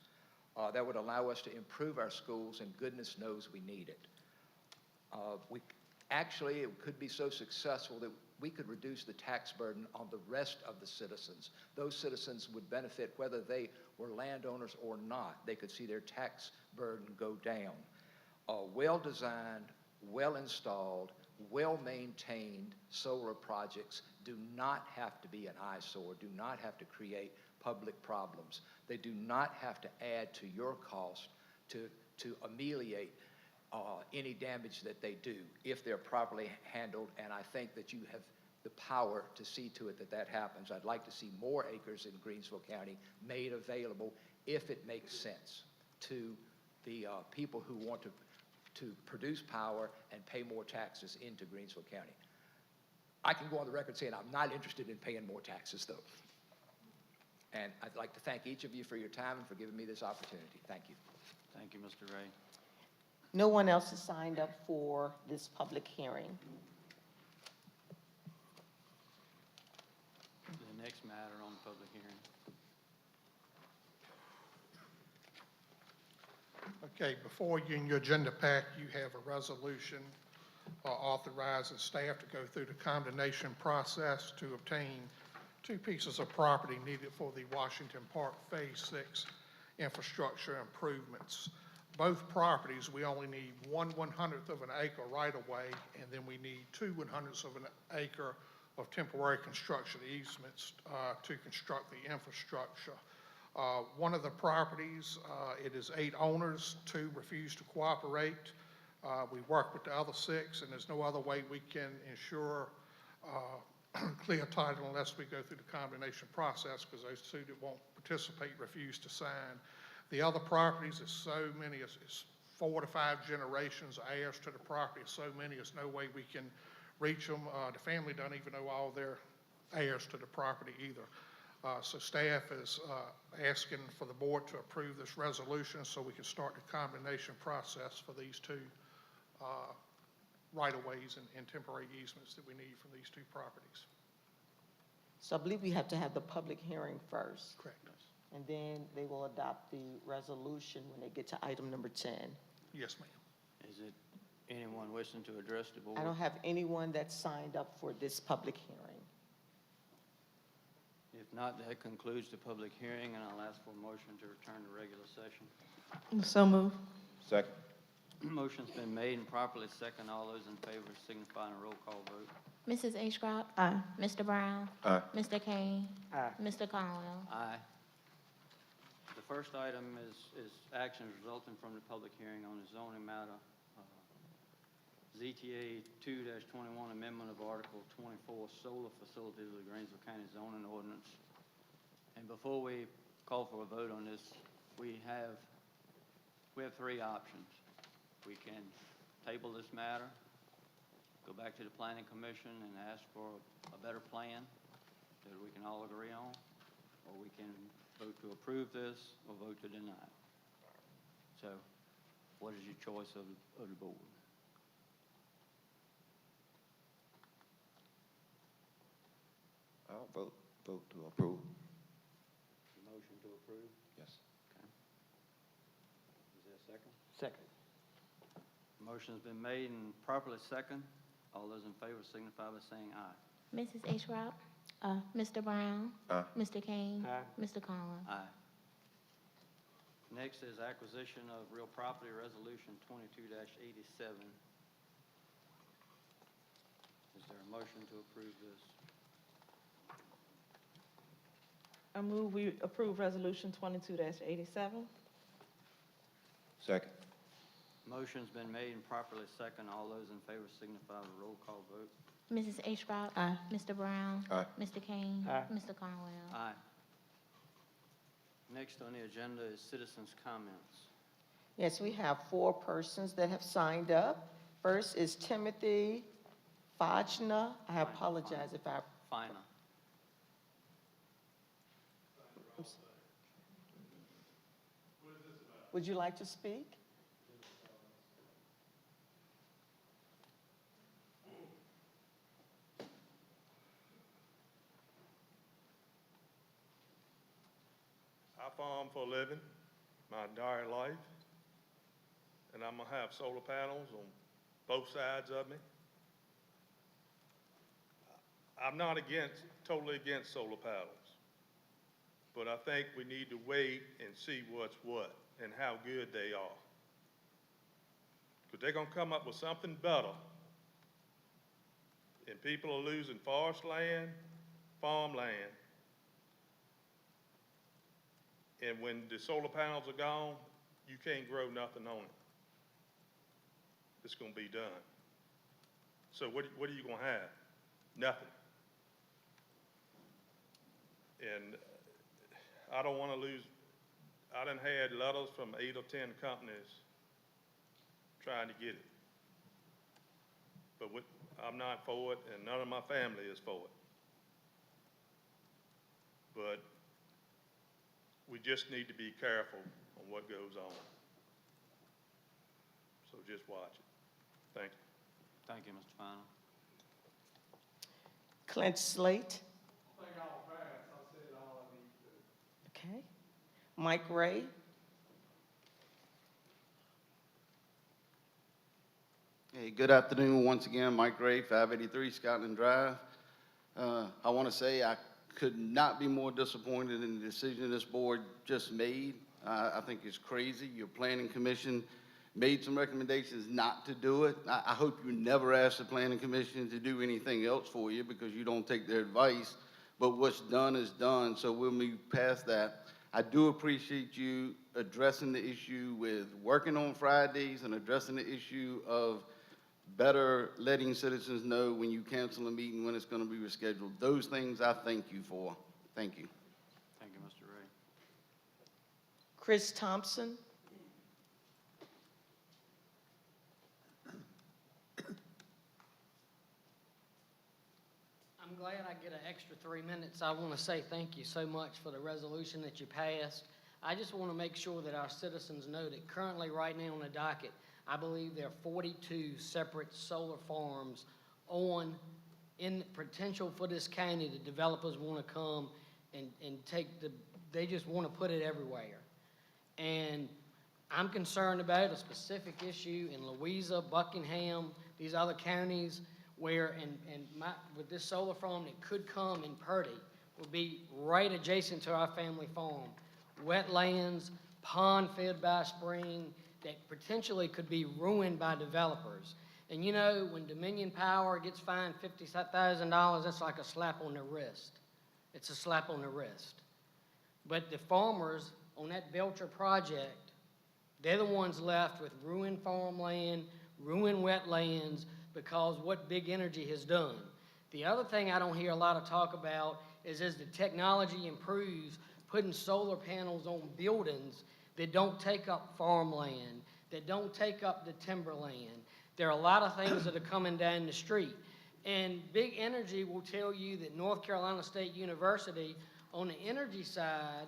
That would allow us to improve our schools, and goodness knows we need it. Actually, it could be so successful that we could reduce the tax burden on the rest of the citizens. Those citizens would benefit whether they were landowners or not. They could see their tax burden go down. Well-designed, well-installed, well-maintained solar projects do not have to be an eyesore, do not have to create public problems. They do not have to add to your cost to ameliorate any damage that they do if they're properly handled, and I think that you have the power to see to it that that happens. I'd like to see more acres in Greensville County made available if it makes sense to the people who want to produce power and pay more taxes into Greensville County. I can go on the record saying I'm not interested in paying more taxes, though. And I'd like to thank each of you for your time and for giving me this opportunity. Thank you. Thank you, Mr. Ray. No one else has signed up for this public hearing. The next matter on the public hearing. Okay, before you in your agenda pack, you have a resolution authorizing staff to go through the condemnation process to obtain 2 pieces of property needed for the Washington Park Phase 6 infrastructure improvements. both properties, we only need 1/100th of an acre right-of-way, and then we need 2/100ths of an acre of temporary construction easements to construct the infrastructure. One of the properties, it is 8 owners, 2 refuse to cooperate. We work with the other 6, and there's no other way we can ensure clear title unless we go through the combination process, because those 2 that won't participate refuse to sign. The other properties, there's so many, it's 4 to 5 generations heirs to the property, so many, there's no way we can reach them. The family doesn't even know all their heirs to the property either. So staff is asking for the board to approve this resolution so we can start the combination process for these 2 right-of-ways and temporary easements that we need from these 2 properties. So I believe we have to have the public hearing first. Correct. And then they will adopt the resolution when they get to item number 10. Yes, ma'am. Is it anyone wishing to address the board? I don't have anyone that signed up for this public hearing. If not, that concludes the public hearing, and I'll ask for a motion to return to regular session. So move. Second. Motion's been made and properly second. All those in favor signify in a roll call vote. Mrs. Ashcroft? Aye. Mr. Brown? Aye. Mr. Kane? Aye. Mr. Conwell? Aye. The first item is actions resulting from the public hearing on the zoning matter, ZTA 2-21 amendment of Article 24 solar facilities of the Greensville County zoning ordinance. And before we call for a vote on this, we have 3 options. We can table this matter, go back to the planning commission and ask for a better plan that we can all agree on, or we can vote to approve this or vote to deny it. So what is your choice of the board? I'll vote to approve. Motion to approve? Yes. Okay. Is there a second? Second. Motion's been made and properly second. All those in favor signify by saying aye. Mrs. Ashcroft? Mr. Brown? Aye. Mr. Kane? Aye. Mr. Conwell? Aye. Next is acquisition of real property, Resolution 22-87. Is there a motion to approve this? I move we approve Resolution 22-87. Second. Motion's been made and properly second. All those in favor signify with a roll call vote. Mrs. Ashcroft? Aye. Mr. Brown? Aye. Mr. Kane? Aye. Mr. Conwell? Aye. Next on the agenda is citizens' comments. Yes, we have 4 persons that have signed up. First is Timothy Fajna. I apologize if I... Fina. Would you like to speak? I farm for a living, my entire life, and I'm gonna have solar panels on both sides of me. I'm not totally against solar panels, but I think we need to wait and see what's what and how good they are. Because they're gonna come up with something better, and people are losing forest land, farmland. And when the solar panels are gone, you can't grow nothing on it. It's gonna be done. So what are you gonna have? Nothing. And I don't wanna lose, I done had letters from 8 or 10 companies trying to get it. But I'm not for it, and none of my family is for it. But we just need to be careful on what goes on. So just watch it. Thank you. Thank you, Mr. Fina. Clint Slate. I think I'll pass. I said all I need to. Okay. Mike Ray. Hey, good afternoon once again. Mike Ray, 583 Scotland Drive. I want to say I could not be more disappointed in the decision this board just made. I think it's crazy. Your planning commission made some recommendations not to do it. I hope you never ask the planning commission to do anything else for you because you don't take their advice. But what's done is done, so we'll move past that. I do appreciate you addressing the issue with working on Fridays and addressing the issue of better letting citizens know when you cancel a meeting, when it's going to be rescheduled. Those things I thank you for. Thank you. Thank you, Mr. Ray. Chris Thompson. I'm glad I get an extra 3 minutes. I want to say thank you so much for the resolution that you passed. I just want to make sure that our citizens know that currently, right now on the docket, I believe there are 42 separate solar farms in potential for this county. The developers want to come and they just want to put it everywhere. And I'm concerned about a specific issue in Louisa, Buckingham, these other counties where, with this solar farm that could come in Purdy, will be right adjacent to our family farm. Wetlands, pond fed by a spring that potentially could be ruined by developers. And you know, when Dominion Power gets fined $50,000, that's like a slap on the wrist. It's a slap on the wrist. But the farmers on that Belcher project, they're the ones left with ruined farmland, ruined wetlands, because what big energy has done. The other thing I don't hear a lot of talk about is as the technology improves, putting solar panels on buildings that don't take up farmland, that don't take up the timberland. There are a lot of things that are coming down the street. And big energy will tell you that North Carolina State University on the energy side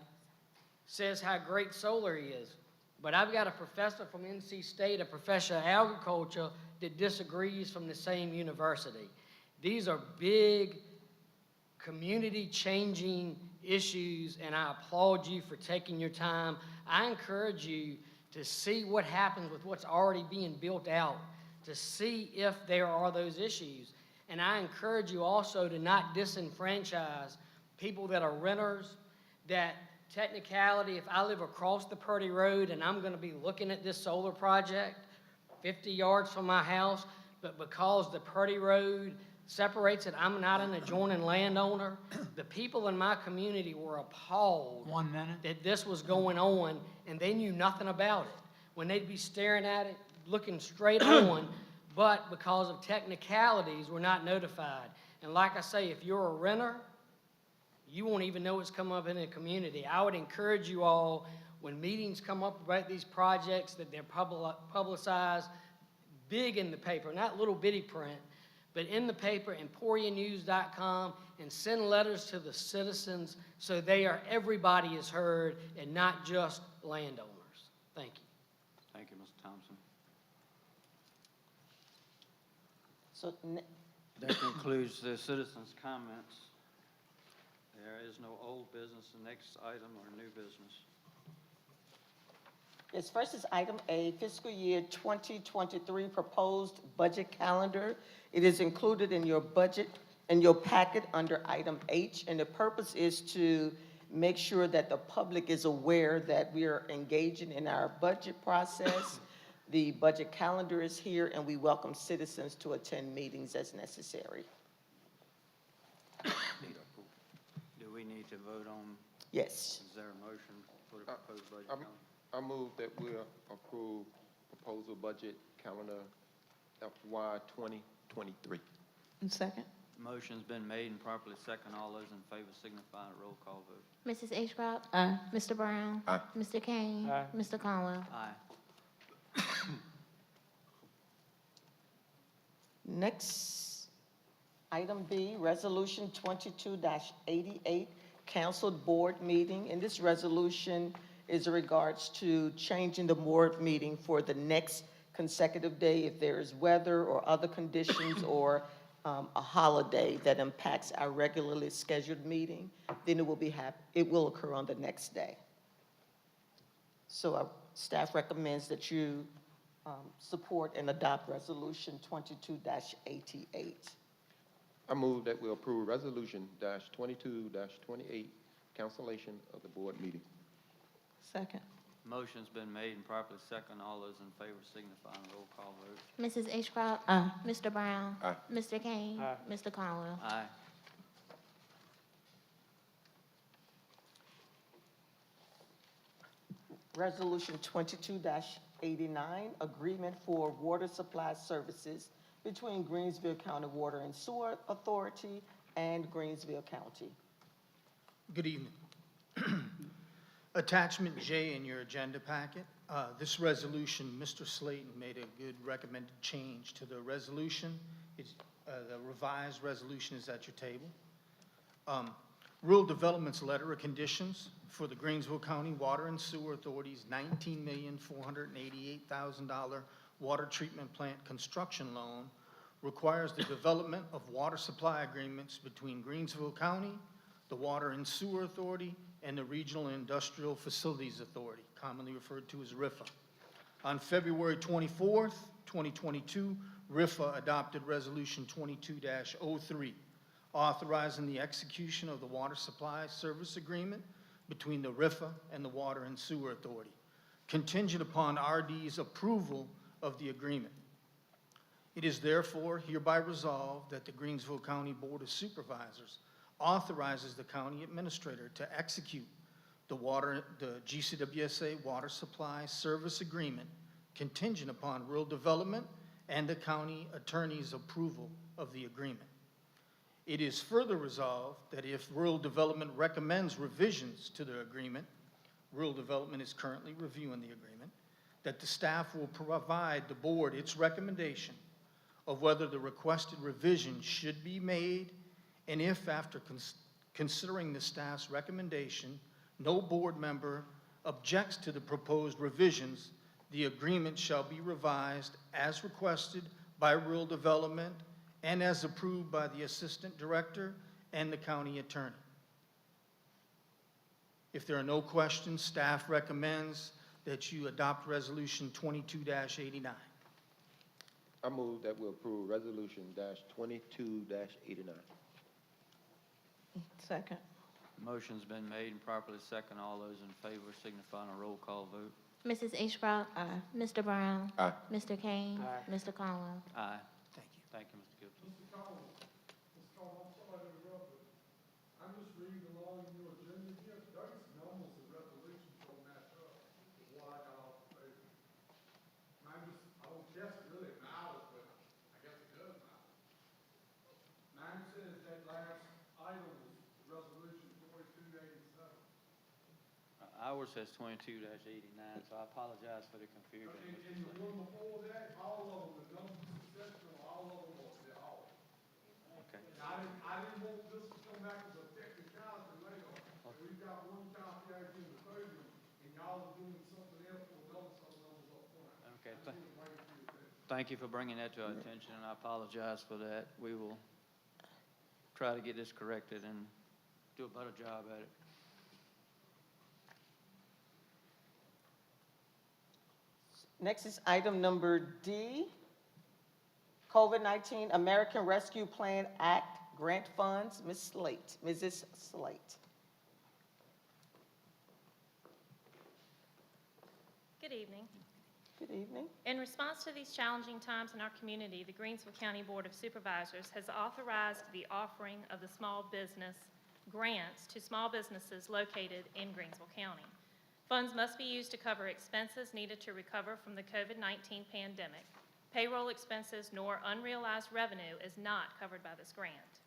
says how great solar is. But I've got a professor from NC State, a professor of agriculture, that disagrees from the same university. These are big community-changing issues, and I applaud you for taking your time. I encourage you to see what happens with what's already being built out, to see if there are those issues. And I encourage you also to not disenfranchise people that are renters, that technicality, if I live across the Purdy Road and I'm going to be looking at this solar project 50 yards from my house, but because the Purdy Road separates it, I'm not an adjoining landowner. The people in my community were appalled 1 minute. that this was going on, and they knew nothing about it. When they'd be staring at it, looking straight on, but because of technicalities, we're not notified. And like I say, if you're a renter, you won't even know it's come up in the community. I would encourage you all, when meetings come up about these projects, that they're publicized big in the paper, not little bitty print, but in the paper, EmporiaNews.com, and send letters to the citizens so everybody is heard and not just landowners. Thank you. Thank you, Mr. Thompson. So, That concludes the citizens' comments. There is no old business. The next item or new business. yes, first is item A, fiscal year 2023 proposed budget calendar. It is included in your budget, in your packet under item H, and the purpose is to make sure that the public is aware that we are engaging in our budget process. The budget calendar is here, and we welcome citizens to attend meetings as necessary. Do we need to vote on, Yes. is there a motion for the proposed budget calendar? I move that we approve proposal budget calendar FY 2023. And second? Motion's been made and properly second. All those in favor signify a roll call vote. Mrs. Ashcroft? Aye. Mr. Brown? Aye. Mr. Kane? Aye. Mr. Conwell? Aye. Next, item B, Resolution 22-88, Council Board Meeting. And this resolution is in regards to changing the board meeting for the next consecutive day if there is weather or other conditions or a holiday that impacts our regularly scheduled meeting, then it will occur on the next day. So our staff recommends that you support and adopt Resolution 22-88. I move that we approve Resolution -22-28, cancellation of the board meeting. Second. Motion's been made and properly second. All those in favor signify on roll call vote. Mrs. Ashcraft? Aye. Mr. Brown? Aye. Mr. Kane? Aye. Mr. Conwell? Aye. Resolution 22-89, agreement for water supply services between Greensville County Water and Sewer Authority and Greensville County. Good evening. Attachment J in your agenda packet. This resolution, Mr. Slayton made a good recommended change to the resolution. The revised resolution is at your table. Rural Development's letter of conditions for the Greensville County Water and Sewer Authority's $19,488,000 water treatment plant construction loan requires the development of water supply agreements between Greensville County, the Water and Sewer Authority, and the Regional Industrial Facilities Authority, commonly referred to as RIFA. On February 24th, 2022, RIFA adopted Resolution 22-03, authorizing the execution of the water supply service agreement between the RIFA and the Water and Sewer Authority, contingent upon RD's approval of the agreement. It is therefore hereby resolved that the Greensville County Board of Supervisors authorizes the county administrator to execute the GCWSA water supply service agreement contingent upon rural development and the county attorney's approval of the agreement. It is further resolved that if rural development recommends revisions to the agreement, rural development is currently reviewing the agreement, that the staff will provide the board its recommendation of whether the requested revision should be made, and if after considering the staff's recommendation, no board member objects to the proposed revisions, the agreement shall be revised as requested by rural development and as approved by the assistant director and the county attorney. If there are no questions, staff recommends that you adopt Resolution 22-89. I move that we approve Resolution -22-89. Second. Motion's been made and properly second. All those in favor signify on a roll call vote. Mrs. Ashcraft? Aye. Mr. Brown? Aye. Mr. Kane? Aye. Mr. Conwell? Aye. Thank you. Thank you, Mr. Gibson. Mr. Collins, I'm sorry to interrupt, but I'm just reading along in your agenda here. Those numbers and resolutions don't match up with what I got off the paper. I don't guess it really matters, but I guess it does matter. Mine says that last item was resolution 2287. Ours says 22-89, so I apologize for the confusion. And the one before that, all of them, the numbers successional, all of them are, they're all. Okay. And I didn't want this to come back as a technicality later. We've got one copy out here in the podium, and y'all are doing something else with those numbers up front. Okay. I just wanted to bring it to your attention. Thank you for bringing that to our attention, and I apologize for that. We will try to get this corrected and do a better job at it. Next is item number D, COVID-19 American Rescue Plan Act grant funds. Mrs. Slate. Good evening. Good evening. In response to these challenging times in our community, the Greensville County Board of Supervisors has authorized the offering of the small business grants to small businesses located in Greensville County. Funds must be used to cover expenses needed to recover from the COVID-19 pandemic. Payroll expenses nor unrealized revenue is not covered by this grant.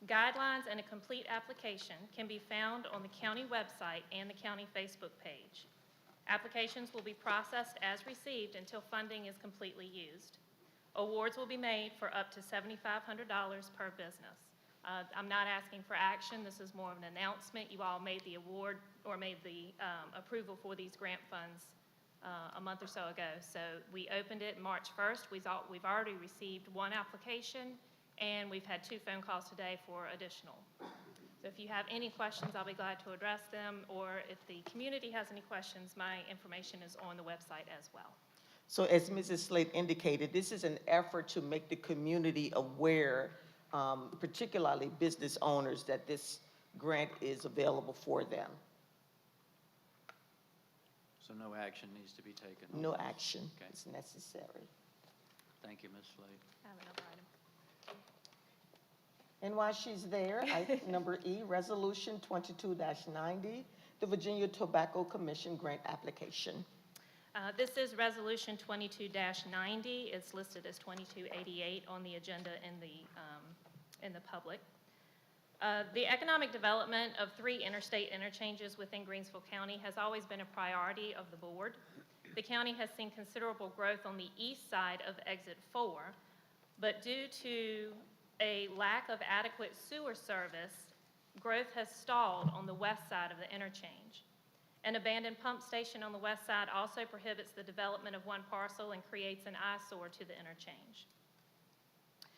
Guidelines and a complete application can be found on the county website and the county Facebook page. Applications will be processed as received until funding is completely used. Awards will be made for up to $7,500 per business. I'm not asking for action. This is more of an announcement. You all made the award or made the approval for these grant funds a month or so ago. So we opened it March 1st. We've already received one application, and we've had 2 phone calls today for additional. So if you have any questions, I'll be glad to address them, or if the community has any questions, my information is on the website as well. So as Mrs. Slate indicated, this is an effort to make the community aware, particularly business owners, that this grant is available for them. So So no action needs to be taken? on No this? action Okay. is necessary. Thank you, Ms. Slade. I have another item. And while she's there, number E, Resolution 22-90, the Virginia Tobacco Commission grant application. This is Resolution 22-90. It's listed as 2288 on the agenda in the public. The economic development of 3 interstate interchanges within Greensville County has always been a priority of the board. The county has seen considerable growth on the east side of Exit 4, but due to a lack of adequate sewer service, growth has stalled on the west side of the interchange. An abandoned pump station on the west side also prohibits the development of one parcel and creates an eyesore to the interchange.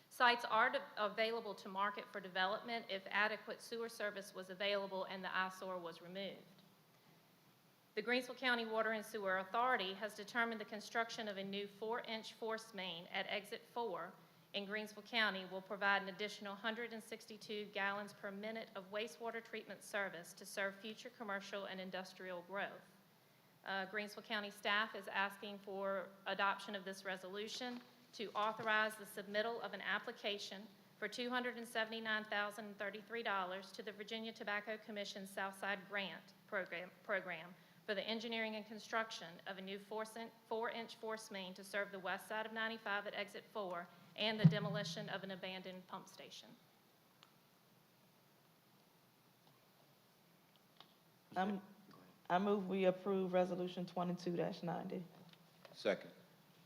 Sites are available to market for development if adequate sewer service was available and the eyesore was removed. The Greensville County Water and Sewer Authority has determined the construction of a new 4-inch force main at Exit 4 in Greensville County will provide an additional 162 gallons per minute of wastewater treatment service to serve future commercial and industrial growth. Greensville County staff is asking for adoption of this resolution to authorize the submittal of an application for $279,033 to the Virginia Tobacco Commission Southside Grant Program for the engineering and construction of a new 4-inch force main to serve the west side of 95 at Exit 4 and the demolition of an abandoned pump station. I move we approve Resolution 22-90. Second.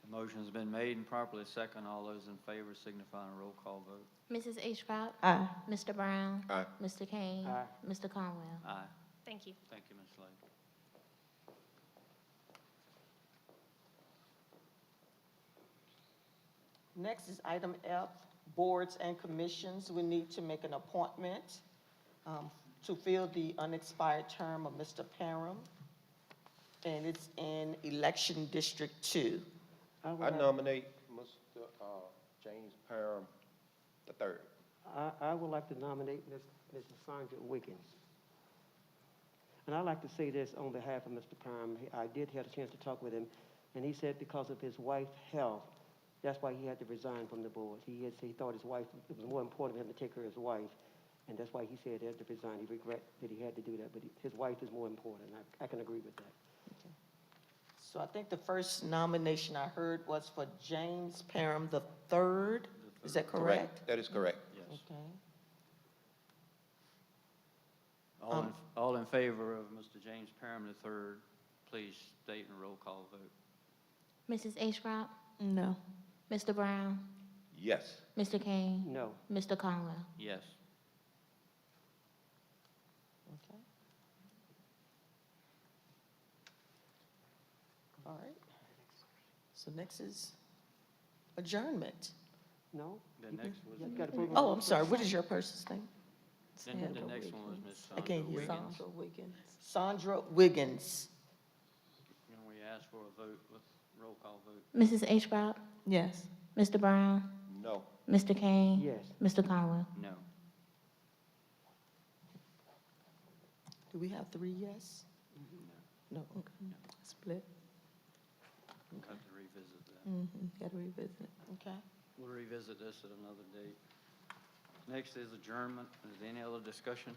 The motion's been made and properly second. All those in favor signify in a roll call vote. Mrs. Ashcroft? Aye. Mr. Brown? Aye. Mr. Kane? Aye. Mr. Conwell? Aye. Thank you. Thank you, Ms. Slade. Next is item F, boards and commissions. We need to make an appointment to fill the unexpired term of Mr. Parham, and it's in Election District 2. I nominate Mr. James Parham III. I would like to nominate Mrs. Sandra Wiggins. And I'd like to say this on behalf of Mr. Parham. I did have a chance to talk with him, and he said because of his wife's health, that's why he had to resign from the board. He thought his wife, it was more important for him to take care of his wife, and that's why he said he had to resign. He regret that he had to do that, but his wife is more important. I can agree with that. So I think the first nomination I heard was for James Parham III. Is that correct? That is correct. Yes. Okay. All in favor of Mr. James Parham III, please state in a roll call vote. Mrs. Ashcroft? No. Mr. Brown? Yes. Mr. Kane? No. Mr. Conwell? Yes. Okay. All right. So next is adjournment. No? The next was, You gotta approve it. Oh, I'm sorry, what is your person's name? the next one was Ms. I can't hear. Sandra Wiggins. Sandra Wiggins. And we asked for a vote with roll call vote. Mrs. Ashcroft? Yes. Mr. Brown? No. Mr. Kane? Yes. Mr. Conwell? No. Do we have 3 yes? No, okay. Split. We'll have to revisit that. Got to revisit. Okay. We'll revisit this at another date. Next is adjournment. Is there any other discussion?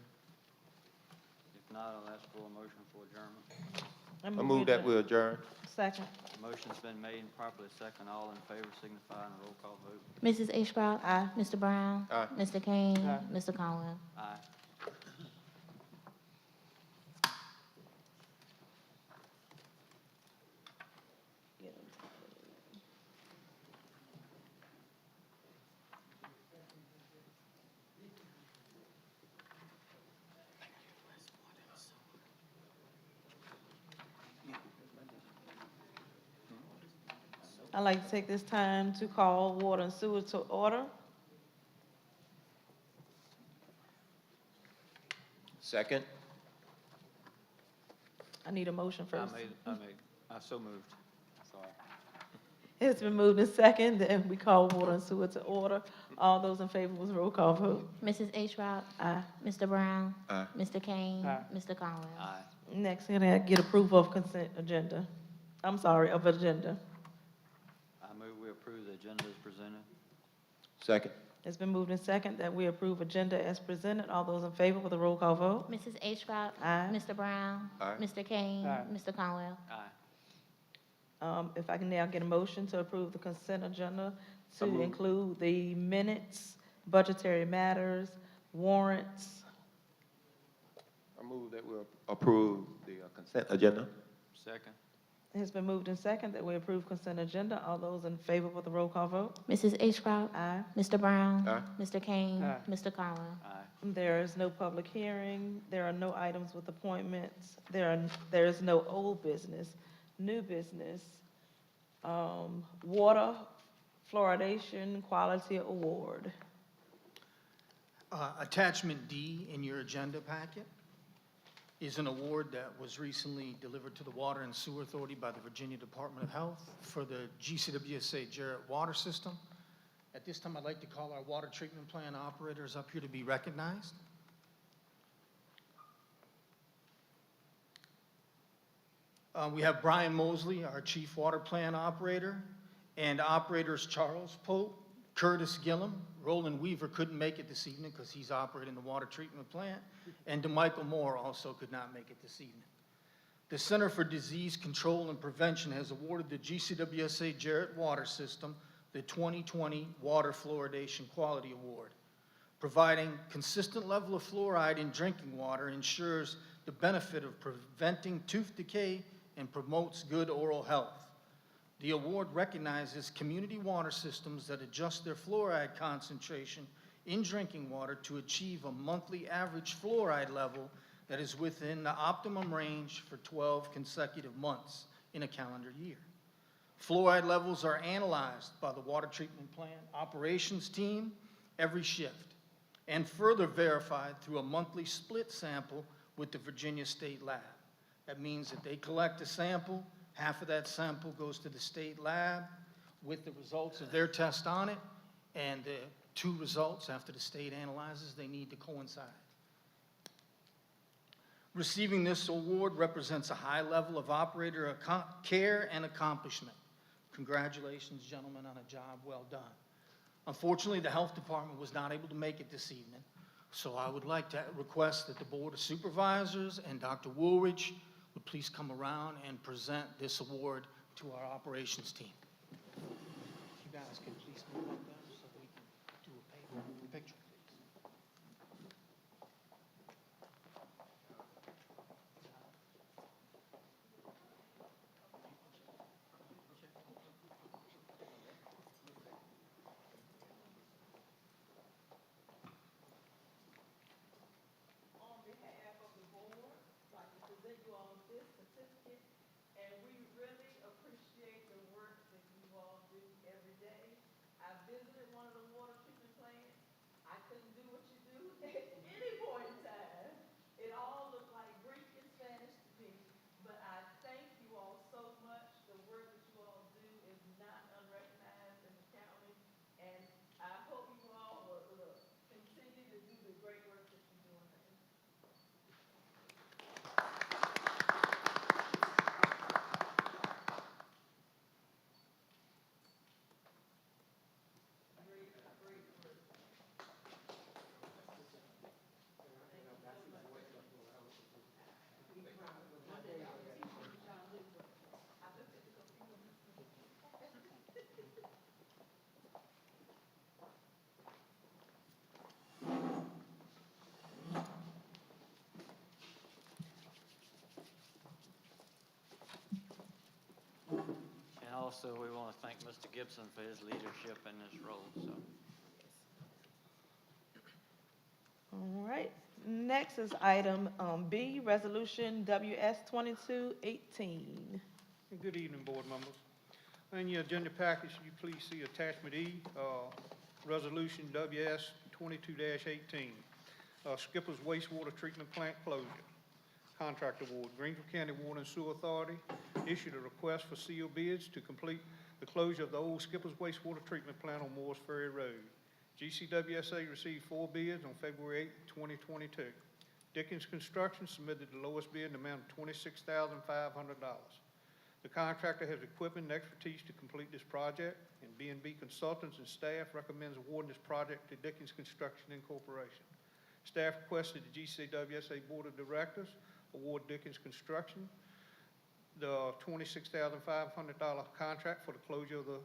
If not, I'll ask for a motion for adjournment. I move that we adjourn. Second. The motion's been made and properly second. All in favor signify in a roll call vote. Mrs. Ashcroft? Aye. Mr. Brown? Aye. Mr. Kane? Aye. Mr. Conwell? Aye. I'd like to take this time to call water and sewer to order. Second. I need a motion first. I so moved. Sorry. It's been moved and second that we call water and sewer to order. All those in favor was roll call vote. Mrs. H. Rock? Aye. Mr. Brown? Aye. Mr. Kane? Aye. Mr. Conwell? Next, can I get approval of consent agenda? I'm sorry, of agenda. I move we approve the agenda as presented. Second. It's been moved and second that we approve agenda as presented. All those in favor with a roll call vote? Mrs. H. Rock? Aye. Mr. Brown? Aye. Mr. Kane? Aye. Mr. Conwell? Aye. If I can now get a motion to approve the consent agenda So to moved. include the minutes, budgetary matters, warrants. I move that we approve the consent agenda. Second. It's been moved and second that we approve consent agenda. All those in favor with a roll call vote? Mrs. H. Rock? Aye. Mr. Brown? Aye. Mr. Kane? Aye. Mr. Conwell? Aye. There is no public hearing. There are no items with appointments. There is no old business, new business. Water fluoridation quality award. Attachment D in your agenda packet is an award that was recently delivered to the Water and Sewer Authority by the Virginia Department of Health for the GCWSA Jarrett Water System. At this time, I'd like to call our water treatment plant operators up here to be recognized. We have Brian Mosley, our Chief Water Plant Operator, and operators Charles Pope, Curtis Gillum. Roland Weaver couldn't make it this evening because he's operating the water treatment plant, and DeMichael Moore also could not make it this evening. The Center for Disease Control and Prevention has awarded the GCWSA Jarrett Water System the 2020 Water Fluoridation Quality Award. Providing consistent level of fluoride in drinking water ensures the benefit of preventing tooth decay and promotes good oral health. The award recognizes community water systems that adjust their fluoride concentration in drinking water to achieve a monthly average fluoride level that is within the optimum range for 12 consecutive months in a calendar year. Fluoride levels are analyzed by the water treatment plant operations team every shift and further verified through a monthly split sample with the Virginia State Lab. That means that they collect a sample, half of that sample goes to the state lab with the results of their test on it, and the two results after the state analyzes, they need to coincide. Receiving this award represents a high level of operator care and accomplishment. Congratulations, gentlemen, on a job well done. Unfortunately, the health department was not able to make it this evening, so I would like to request that the Board of Supervisors and Dr. Woolridge would please come around and present this award to our operations team. You guys can please move up there so we can do a picture, please. On behalf of the board, I'd like to present you all this certificate, and we really appreciate the work that you all do every day. I visited one of the water treatment plants. I couldn't do what you do at any point in time. It all looked like Greek and Spanish to me, but I thank you all so much. The work that you all do is not unrecognized in the county, and I hope you all will continue to do the great work that you're doing there. And also, we want to thank Mr. Gibson for his leadership in this role, so. All right, next is item B, Resolution WS 2218. Good evening, board members. In your agenda package, you please see attachment E, resolution WS 22-18, Skipper's Wastewater Treatment Plant Closure. Contract award, Greensville County Water and Sewer Authority issued a request for sealed bids to complete the closure of the old Skippers wastewater treatment plant on Moores Ferry Road. GCWSA received 4 bids on February 8, 2022. Dickens Construction submitted the lowest bid in the amount of $26,500. The contractor has equipment and expertise to complete this project, and B&B Consultants and staff recommends awarding this project to Dickens Construction Incorporation. Staff requested the GCWSA Board of Directors award Dickens Construction the $26,500 contract for the closure of the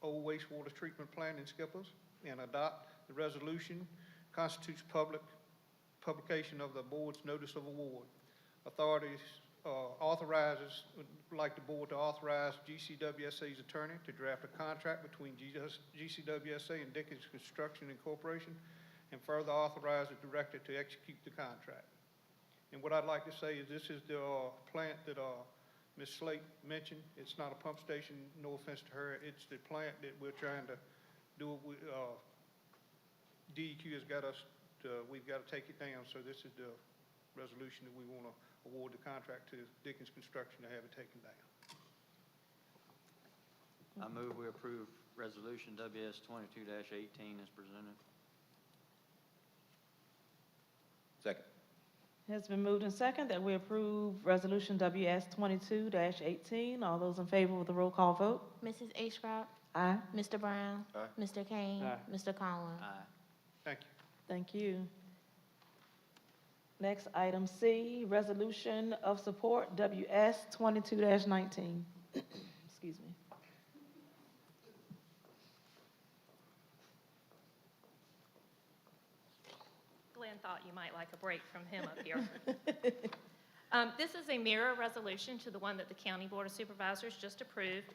old wastewater treatment plant in Skippers, and adopt the resolution constitutes publication of the board's notice of award. Authorities would like the board to authorize GCWSA's attorney to draft a contract between GCWSA and Dickens Construction Incorporation, and further authorize the director to execute the contract. And what I'd like to say is this is the plant that Ms. Slate mentioned. It's not a pump station, no offense to her. It's the plant that we're trying to do. DEQ has got us we've got to take it down. So this is the resolution that we want to award the contract to Dickens Construction to have it taken down. I move we approve Resolution WS 22-18 as presented. Second. It has been moved and second that we approve Resolution WS 22-18. All those in favor with a roll call vote? Mrs. A. Schrout, Aye. Mr. Brown, Aye. Mr. Kane, Aye. Mr. Conlon. Aye. Thank you. Thank you. Next, item C, Resolution of Support WS 22-19. Excuse me. Glenn thought you might like a break from him up here. This is a mirror resolution to the one that the County Board of Supervisors just approved,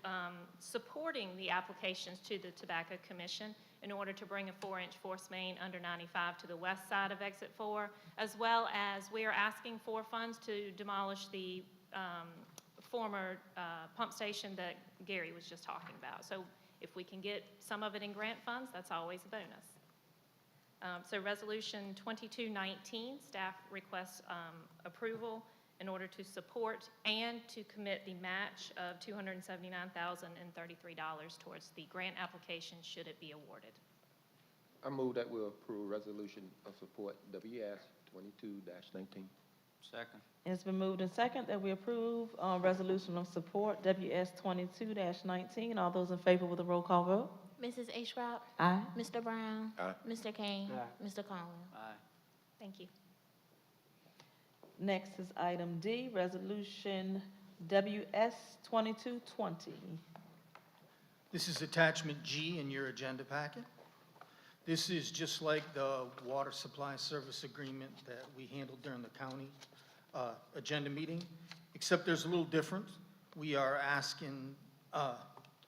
supporting the applications to the Tobacco Commission in order to bring a 4-inch force main under 95 to the west side of Exit 4, as well as we are asking for funds to demolish the former pump station that Gary was just talking about. So if we can get some of it in grant funds, that's always a bonus. So Resolution 2219, staff requests approval in order to support and to commit the match of $279,033 towards the grant application should it be awarded. I move that we'll approve resolution of support WS 22-19. Second. It's been moved and second that we approve Resolution of Support WS 22-19. All those in favor with a roll call vote? Mrs. A. Schrout, Aye. Mr. Brown, Aye. Mr. Kane, Aye. Mr. Conlon. Aye. Thank you. Next is item D, Resolution WS 2220. This is attachment G in your agenda packet. This is just like the water supply service agreement that we handled during the county agenda meeting, except there's a little difference. We are asking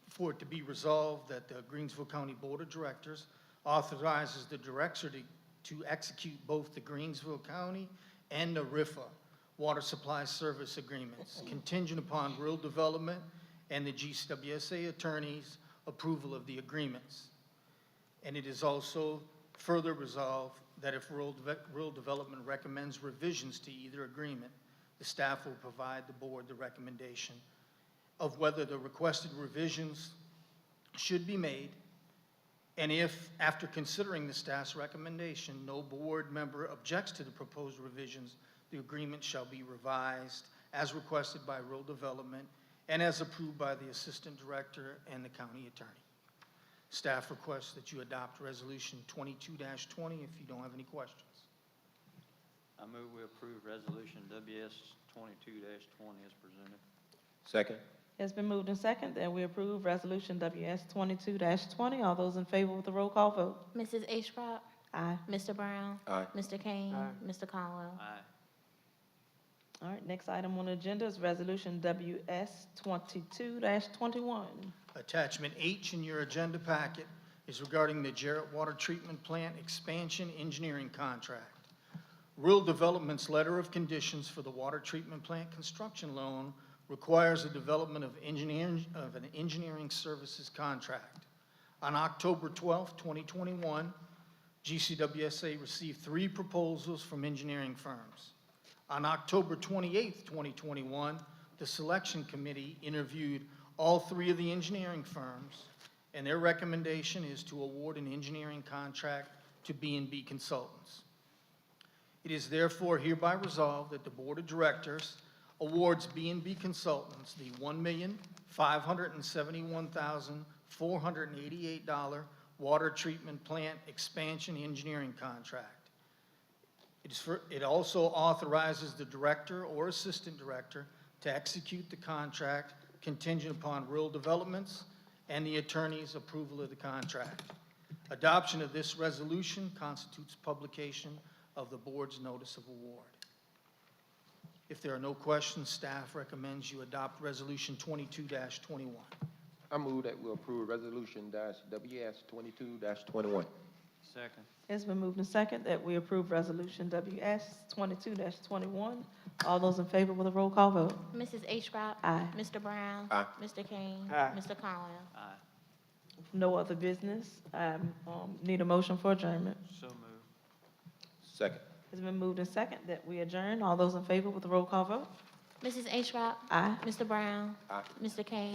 for it to be resolved that the Greensville County Board of Directors authorizes the director to execute both the Greensville County and the RIFA water supply service agreements contingent upon rural development and the GCWSA attorney's approval of the agreements. And it is also further resolved that if rural development recommends revisions to either agreement, the staff will provide the board the recommendation of whether the requested revisions should be made, and if, after considering the staff's recommendation, no board member objects to the proposed revisions, the agreement shall be revised as requested by rural development and as approved by the assistant director and the county attorney. Staff requests that you adopt Resolution 22-20 if you don't have any questions. I move we approve Resolution WS 22-20 as presented. Second. It's been moved and second that we approve Resolution WS 22-20. All those in favor with a roll call vote? Mrs. A. Schrout, Aye. Mr. Brown, Aye. Mr. Kane, Aye. Mr. Conlon. Aye. All right, next item on the agenda is Resolution WS 22-21. Attachment H in your agenda packet is regarding the Jarrett Water Treatment Plant Expansion Engineering Contract. Rural Development's letter of conditions for the water treatment plant construction loan requires the development of an engineering services contract. On October 12, 2021, GCWSA received 3 proposals from engineering firms. On October 28, 2021, the selection committee interviewed all three of the engineering firms, and their recommendation is to award an engineering contract to B&B Consultants. It is therefore hereby resolved that the Board of Directors awards B&B Consultants the $1,571,488 water treatment plant expansion engineering contract. It also authorizes the director or assistant director to execute the contract contingent upon real developments and the attorney's approval of the contract. Adoption of this resolution constitutes publication of the board's notice of award. If there are no questions, staff recommends you adopt Resolution 22-21. I move that we approve Resolution WS 22-21. Second. It's been moved and second that we approve Resolution WS 22-21. All those in favor with a roll call vote? Mrs. H. Rod? Aye. Mr. Brown? Aye. Mr. King? Aye. Mr. Conwell? Aye. No other business. Need a motion for adjournment. So moved. Second. It's been moved and second that we adjourn. All those in favor with a roll call vote? Mrs. H. Rod? Aye. Mr. Brown? Aye. Mr. King?